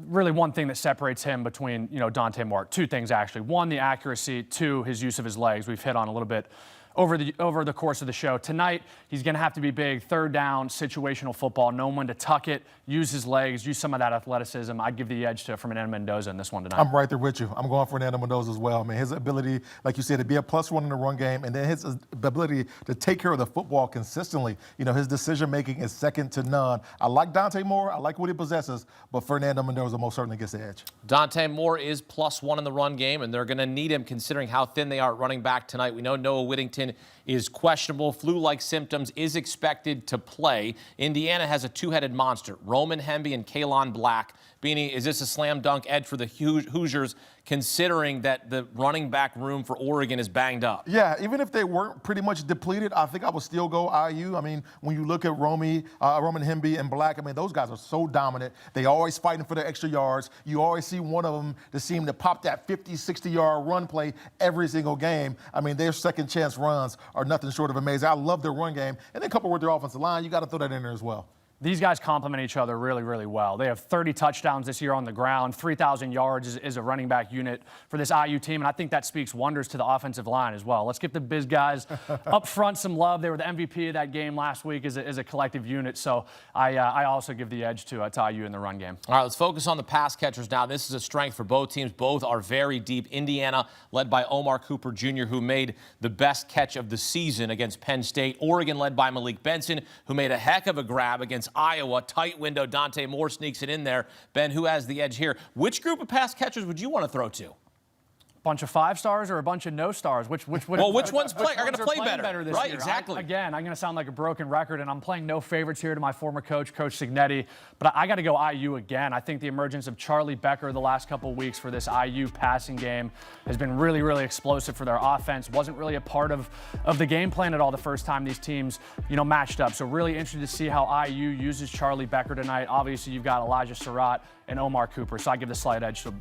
Speaker 3: really one thing that separates him between, Dante Moore. Two things, actually. One, the accuracy. Two, his use of his legs. We've hit on a little bit over the course of the show. Tonight, he's going to have to be big, third down, situational football, know when to tuck it, use his legs, use some of that athleticism. I'd give the edge to Fernando Mendoza in this one tonight.
Speaker 4: I'm right there with you. I'm going Fernando Mendoza as well. I mean, his ability, like you said, to be a +1 in the run game, and then his ability to take care of the football consistently. His decision-making is second to none. I like Dante Moore. I like what he possesses, but Fernando Mendoza most certainly gets the edge.
Speaker 2: Dante Moore is +1 in the run game, and they're going to need him considering how thin they are at running back tonight. We know Noah Whittington is questionable. Flu-like symptoms, is expected to play. Indiana has a two-headed monster, Roman Hemby and Kalon Black. Beanie, is this a slam dunk edge for the Hoosiers, considering that the running back room for Oregon is banged up?
Speaker 4: Yeah, even if they weren't pretty much depleted, I think I would still go IU. I mean, when you look at Roman Hemby and Black, I mean, those guys are so dominant. They always fighting for the extra yards. You always see one of them that seem to pop that 50, 60-yard run play every single game. I mean, their second chance runs are nothing short of amazing. I love their run game. And then coupled with their offensive line, you got to throw that in there as well.
Speaker 3: These guys complement each other really, really well. They have 30 touchdowns this year on the ground. 3,000 yards is a running back unit for this IU team, and I think that speaks wonders to the offensive line as well. Let's give the biz guys up front some love. They were the MVP of that game last week as a collective unit, so I also give the edge to IU in the run game.
Speaker 2: All right, let's focus on the pass catchers now. This is a strength for both teams. Both are very deep. Indiana, led by Omar Cooper Jr., who made the best catch of the season against Penn State. Oregon, led by Malik Benson, who made a heck of a grab against Iowa. Tight window. Dante Moore sneaks it in there. Ben, who has the edge here? Which group of pass catchers would you want to throw to?
Speaker 3: bunch of 5 stars or a bunch of no stars? Which
Speaker 2: ones are going to play better
Speaker 3: this
Speaker 2: right,
Speaker 3: year?
Speaker 2: exactly.
Speaker 3: Again, I'm going to sound like a broken record, and I'm playing no favorites here to my former coach, Coach Signetti, but I got to go IU again. I think the emergence of Charlie Becker the last couple of weeks for this IU passing game has been really, really explosive for their offense. Wasn't really a part of the game plan at all the first time these teams, matched up. So really interested to see how IU uses Charlie Becker tonight. Obviously, you've got Elijah Surratt and Omar Cooper, so I give the slight edge to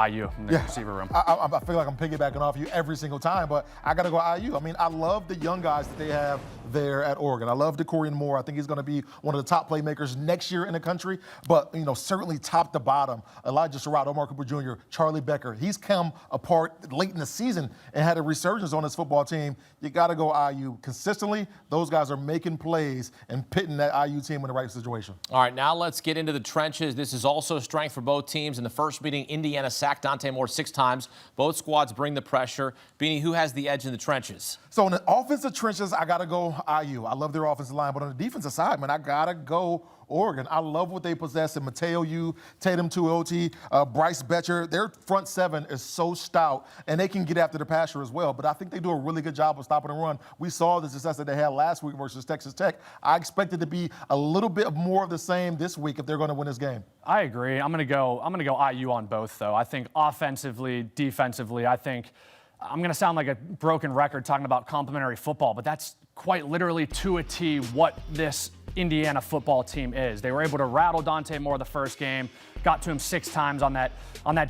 Speaker 3: IU in the receiver room.
Speaker 4: I feel like I'm piggybacking off you every single time, but I got to go IU. I mean, I love the young guys that they have there at Oregon. I love DeCorian Moore. I think he's going to be one of the top playmakers next year in the country, but, certainly top to bottom, Elijah Surratt, Omar Cooper Jr., Charlie Becker, he's come apart late in the season and had a resurgence on his football team. You got to go IU. Consistently, those guys are making plays and pitting that IU team in the right situation.
Speaker 2: All right, now let's get into the trenches. This is also strength for both teams. In the first meeting, Indiana sacked Dante Moore 6 times. Both squads bring the pressure. Beanie, who has the edge in the trenches?
Speaker 4: So in the offensive trenches, I got to go IU. I love their offensive line. But on the defensive side, man, I got to go Oregon. I love what they possess in Mateo Yu, Tatum Tuioti, Bryce Betcher. Their front 7 is so stout, and they can get after the passer as well. But I think they do a really good job of stopping the run. We saw the success that they had last week versus Texas Tech. I expect it to be a little bit more of the same this week if they're going to win this game.
Speaker 3: I agree. I'm going to go IU on both, though. I think offensively, defensively, I'm going to sound like a broken record talking about complimentary football, but that's quite literally to a T what this Indiana football team is. They were able to rattle Dante Moore the first game, got to him 6 times on that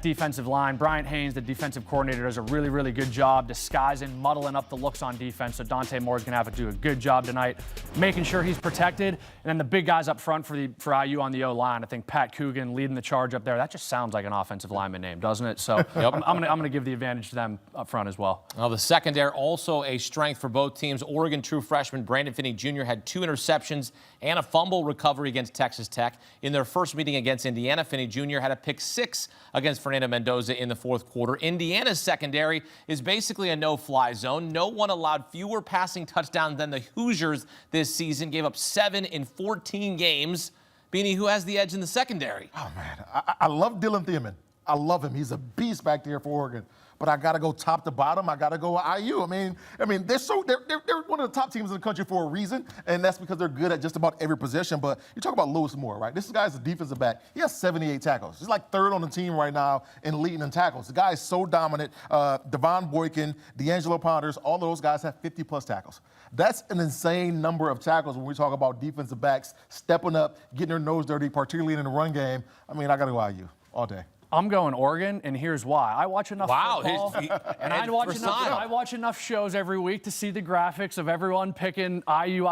Speaker 3: defensive line. Bryant Haynes, the defensive coordinator, does a really, really good job disguising, muddling up the looks on defense. So Dante Moore is going to have to do a good job tonight, making sure he's protected. And then the big guys up front for IU on the O-line. I think Pat Coogan leading the charge up there. That just sounds like an offensive lineman name, doesn't it? So I'm going to give the advantage to them up front as well.
Speaker 2: Now the secondary also a strength for both teams. Oregon true freshman Brandon Finney Jr. had 2 interceptions and a fumble recovery against Texas Tech. In their first meeting against Indiana, Finney Jr. had a pick 6 against Fernando Mendoza in the 4th quarter. Indiana's secondary is basically a no-fly zone. No one allowed fewer passing touchdowns than the Hoosiers this season, gave up 7 in 14 games. Beanie, who has the edge in the secondary?
Speaker 4: Oh, man, I love Dylan Thiemann. I love him. He's a beast back there for Oregon. But I got to go top to bottom. I got to go IU. I mean, they're one of the top teams in the country for a reason, and that's because they're good at just about every position. But you talk about Lewis Moore, right? This guy's a defensive back. He has 78 tackles. He's like 3rd on the team right now in leading in tackles. The guy is so dominant. Devon Boykin, D'Angelo Ponders, all of those guys have 50-plus tackles. That's an insane number of tackles when we talk about defensive backs stepping up, getting their nose dirty, particularly in the run game. I mean, I got to go IU all day.
Speaker 3: I'm going Oregon, and here's why. I watch enough football, and I watch enough shows every week to see the graphics of everyone picking IU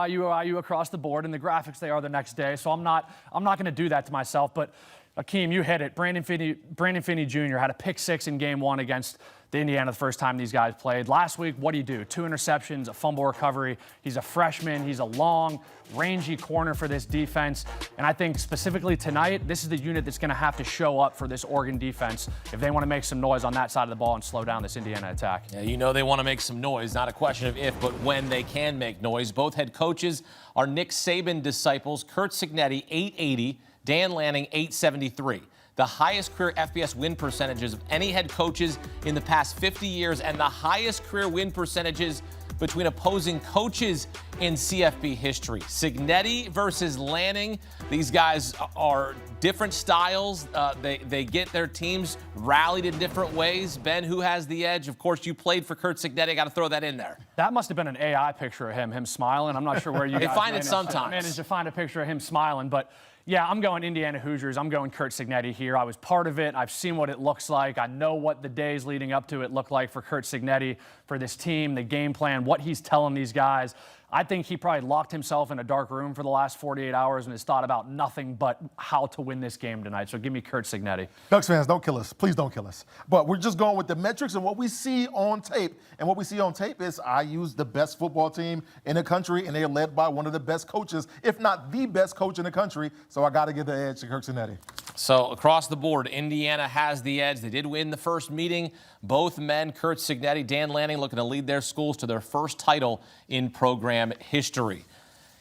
Speaker 3: across the board, and the graphics they are the next day. So I'm not going to do that to myself. But Akeem, you hit it. Brandon Finney Jr. had a pick 6 in game 1 against the Indiana the first time these guys played. Last week, what did he do? 2 interceptions, a fumble recovery. He's a freshman. He's a long, rangy corner for this defense. And I think specifically tonight, this is the unit that's going to have to show up for this Oregon defense if they want to make some noise on that side of the ball and slow down this Indiana attack.
Speaker 2: Yeah, they want to make some noise. Not a question of if, but when they can make noise. Both head coaches are Nick Saban disciples. Coach Signetti, 880. Dan Lanning, 873. The highest career FBS win percentages of any head coaches in the past 50 years, and the highest career win percentages between opposing coaches in CFB history. Signetti versus Lanning. These guys are different styles. They get their teams rallied in different ways. Ben, who has the edge? Of course, you played for Coach Signetti. I got to throw that in there.
Speaker 3: That must have been an AI picture of him smiling. I'm not sure where you guys
Speaker 2: find it sometimes.
Speaker 3: Managed to find a picture of him smiling, but yeah, I'm going Indiana Hoosiers. I'm going Coach Signetti here. I was part of it. I've seen what it looks like. I know what the days leading up to it look like for Coach Signetti, for this team, the game plan, what he's telling these guys. I think he probably locked himself in a dark room for the last 48 hours and has thought about nothing but how to win this game tonight. So give me Coach Signetti.
Speaker 4: Ducks fans, don't kill us. Please don't kill us. But we're just going with the metrics and what we see on tape. And what we see on tape is IU's the best football team in the country, and they are led by one of the best coaches, if not the best coach in the country. So I got to give the edge to Coach Signetti.
Speaker 2: So across the board, Indiana has the edge. They did win the first meeting. Both men, Coach Signetti, Dan Lanning, looking to lead their schools to their first title in program history.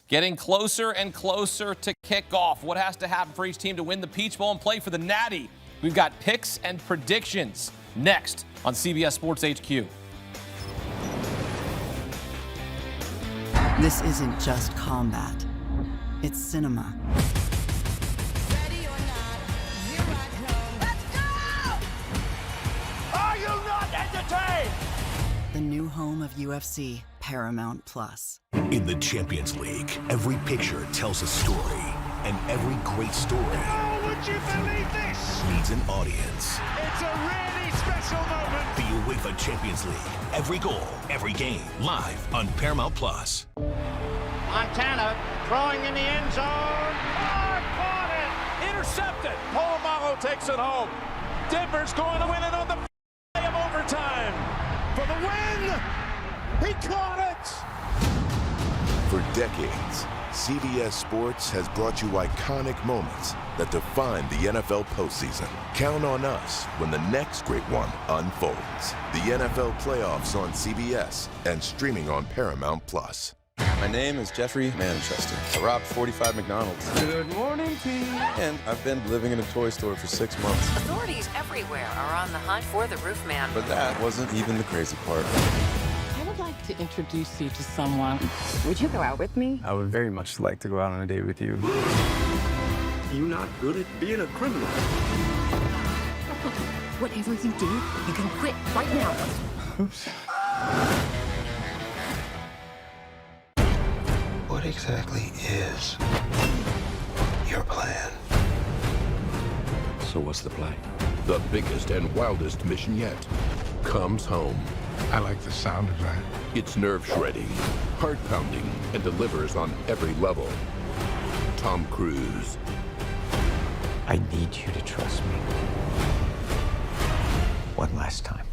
Speaker 2: Getting closer and closer to kickoff. What has to happen for each team to win the Peach Bowl and play for the Natty? We've got picks and predictions. next on CBS Sports HQ.
Speaker 5: This isn't just combat, it's cinema.
Speaker 8: Are you not entertained?
Speaker 5: The new home of UFC, Paramount Plus.
Speaker 1: In the Champions League, every picture tells a story, and every great story
Speaker 8: Would you believe this?
Speaker 1: needs an audience.
Speaker 8: It's a really special moment.
Speaker 1: The UEFA Champions League, every goal, every game, live on Paramount Plus.
Speaker 8: Montana throwing in the end zone. Oh, caught it. Intercepted. Polamalu takes it home. Denver's going to win it on the play of overtime. For the win. He caught it.
Speaker 9: For decades, CBS Sports has brought you iconic moments that define the NFL postseason. Count on us when the next great one unfolds. The NFL playoffs on CBS and streaming on Paramount Plus.
Speaker 12: My name is Jeffrey Manchester. I robbed 45 McDonald's.
Speaker 10: Good morning, team.
Speaker 12: And I've been living in a toy store for 6 months.
Speaker 14: Authorities everywhere are on the hunt for the roof man.
Speaker 12: But that wasn't even the crazy part.
Speaker 15: I would like to introduce you to someone. Would you go out with me?
Speaker 13: I would very much like to go out on a date with you.
Speaker 17: You're not good at being a criminal.
Speaker 11: Whatever you do, you can quit right now.
Speaker 13: Oops.
Speaker 10: What exactly is your plan?
Speaker 7: So what's the play? The biggest and wildest mission yet comes home.
Speaker 21: I like the sound of that.
Speaker 7: It's nerve-shredding, heart-pounding, and delivers on every level. Tom Cruise.
Speaker 10: I need you to trust me. One last time.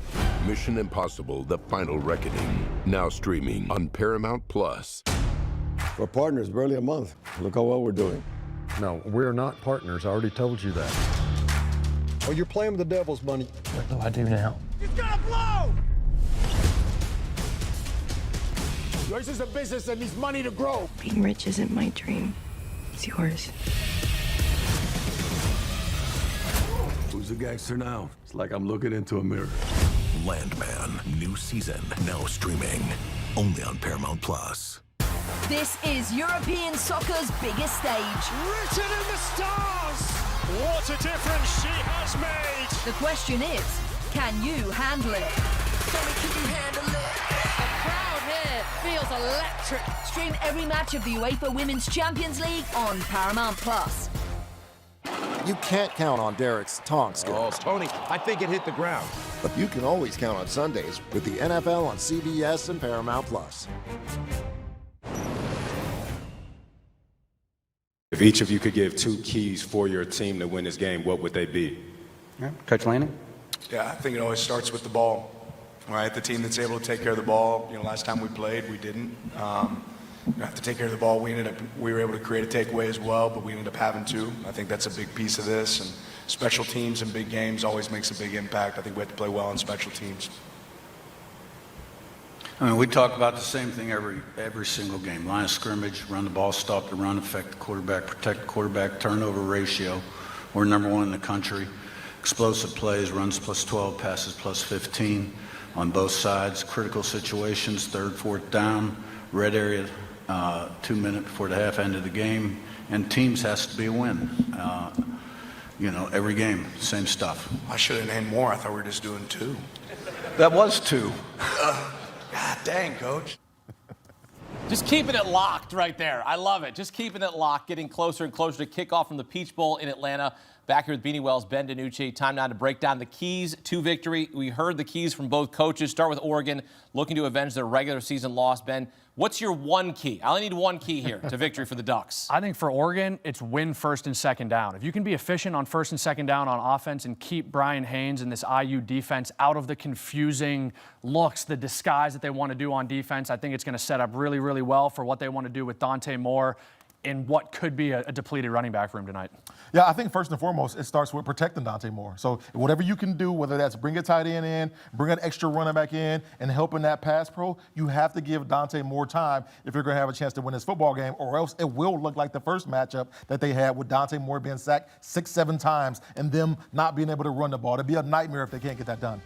Speaker 7: Mission Impossible: The Final Reckoning. Now streaming on Paramount Plus.
Speaker 21: We're partners, barely a month. Look how well we're doing.
Speaker 16: No, we're not partners. I already told you that.
Speaker 21: Oh, you're playing with the devil's money.
Speaker 16: What do I do now?
Speaker 8: He's gonna blow. This is a business that needs money to grow.
Speaker 18: Being rich isn't my dream. It's yours.
Speaker 21: Who's the gangster now? It's like I'm looking into a mirror.
Speaker 1: Landman, new season, now streaming, only on Paramount Plus.
Speaker 11: This is European soccer's biggest stage.
Speaker 8: Written in the stars. What a difference she has made.
Speaker 11: The question is, can you handle it?
Speaker 8: Can you handle it?
Speaker 11: The crowd here feels electric. Stream every match of the UEFA Women's Champions League on Paramount Plus.
Speaker 19: You can't count on Derek's tongue skills.
Speaker 20: Oh, Tony, I think it hit the ground.
Speaker 19: But you can always count on Sundays with the NFL on CBS and Paramount Plus.
Speaker 6: If each of you could give 2 keys for your team to win this game, what would they be?
Speaker 13: Yeah. Coach Lanning?
Speaker 22: Yeah, I think it always starts with the ball, right? The team that's able to take care of the ball. Last time we played, we didn't. You have to take care of the ball. We were able to create a takeaway as well, but we ended up having to. I think that's a big piece of this. And special teams in big games always makes a big impact. I think we have to play well on special teams.
Speaker 23: I mean, we talk about the same thing every single game. Line of scrimmage, run the ball, stop the run, affect the quarterback, protect the quarterback, turnover ratio. We're number 1 in the country. Explosive plays, runs +12, passes +15 on both sides. Critical situations, 3rd, 4th down, red area, 2 minutes before the half end of the game. And teams has to be a win. Every game, same stuff.
Speaker 22: I should have named more. I thought we were just doing 2.
Speaker 23: That was 2.
Speaker 22: God dang, Coach.
Speaker 2: Just keeping it locked right there. I love it. Just keeping it locked, getting closer and closer to kickoff from the Peach Bowl in Atlanta. Back here with Beanie Wells, Ben DiNucci. Time now to break down the keys to victory. We heard the keys from both coaches. Start with Oregon, looking to avenge their regular season loss. Ben, what's your one key? I only need one key here to victory for the Ducks.
Speaker 3: I think for Oregon, it's win 1st and 2nd down. If you can be efficient on 1st and 2nd down on offense and keep Brian Haynes and this IU defense out of the confusing looks, the disguise that they want to do on defense, I think it's going to set up really, really well for what they want to do with Dante Moore in what could be a depleted running back room tonight?
Speaker 4: Yeah, I think first and foremost, it starts with protecting Dante Moore. So whatever you can do, whether that's bring a tight end in, bring an extra running back in, and helping that pass pro, you have to give Dante more time if you're going to have a chance to win this football game, or else it will look like the first matchup that they had with Dante Moore being sacked 6-7 times and them not being able to run the ball. It'd be a nightmare if they can't get that done.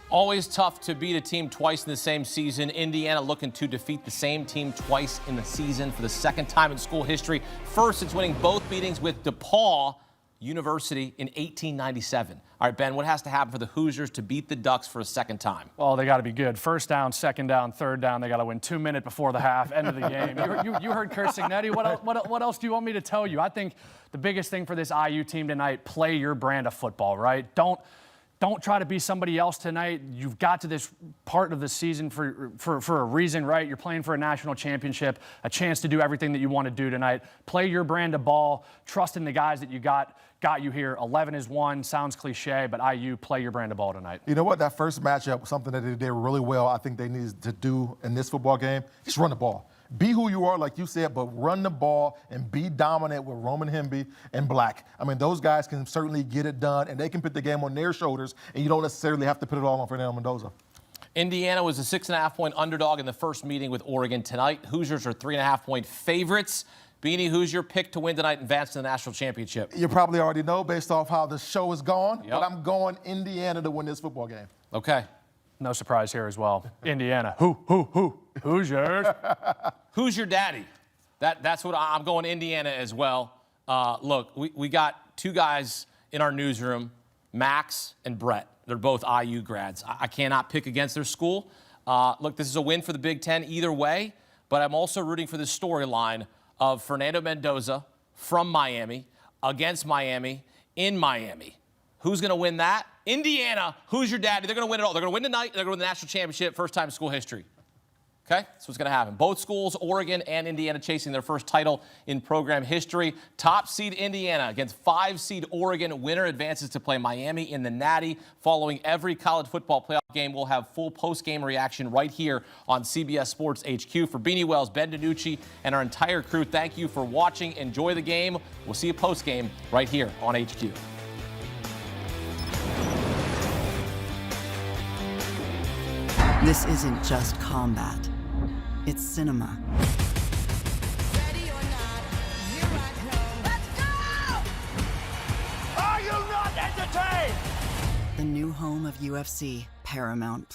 Speaker 2: Always tough to beat a team twice in the same season. Indiana looking to defeat the same team twice in the season for the second time in school history. First, it's winning both meetings with DePaul University in 1897. All right, Ben, what has to happen for the Hoosiers to beat the Ducks for a second time?
Speaker 3: Well, they got to be good. First down, second down, third down. They got to win 2 minutes before the half, end of the game. You heard Coach Signetti. What else do you want me to tell you? I think the biggest thing for this IU team tonight, play your brand of football, right? Don't try to be somebody else tonight. You've got to this part of the season for a reason, right? You're playing for a national championship, a chance to do everything that you want to do tonight. Play your brand of ball. Trust in the guys that you got you here. 11 is one. Sounds cliche, but IU, play your brand of ball tonight.
Speaker 4: You know what? That first matchup was something that they did really well. I think they needed to do in this football game. Just run the ball. Be who you are, like you said, but run the ball and be dominant with Roman Hemby and Black. I mean, those guys can certainly get it done, and they can put the game on their shoulders, and you don't necessarily have to put it all on Fernando Mendoza.
Speaker 2: Indiana was a 6.5-point underdog in the first meeting with Oregon tonight. Hoosiers are 3.5-point favorites. Beanie, who's your pick to win tonight and advance to the national championship?
Speaker 4: You probably already know based off how the show is gone, but I'm going Indiana to win this football game.
Speaker 2: Okay.
Speaker 3: No surprise here as well. Indiana. Hoosiers.
Speaker 2: Who's your daddy? That's what I'm going Indiana as well. Look, we got two guys in our newsroom, Max and Brett. They're both IU grads. I cannot pick against their school. Look, this is a win for the Big Ten either way, but I'm also rooting for the storyline of Fernando Mendoza from Miami against Miami in Miami. Who's going to win that? Indiana. Who's your daddy? They're going to win it all. They're going to win tonight. They're going to win the national championship, first time in school history. Okay? That's what's going to happen. Both schools, Oregon and Indiana, chasing their first title in program history. Top seed Indiana against 5-seed Oregon. Winner advances to play Miami in the Natty. Following every college football playoff game, we'll have full post-game reaction right here on CBS Sports HQ. For Beanie Wells, Ben DiNucci, and our entire crew, thank you for watching. Enjoy the game. We'll see you post-game right here on HQ.
Speaker 5: This isn't just combat. It's cinema.
Speaker 8: Ready or not, here I come. Let's go! Are you not entertained?
Speaker 5: The new home of UFC, Paramount+.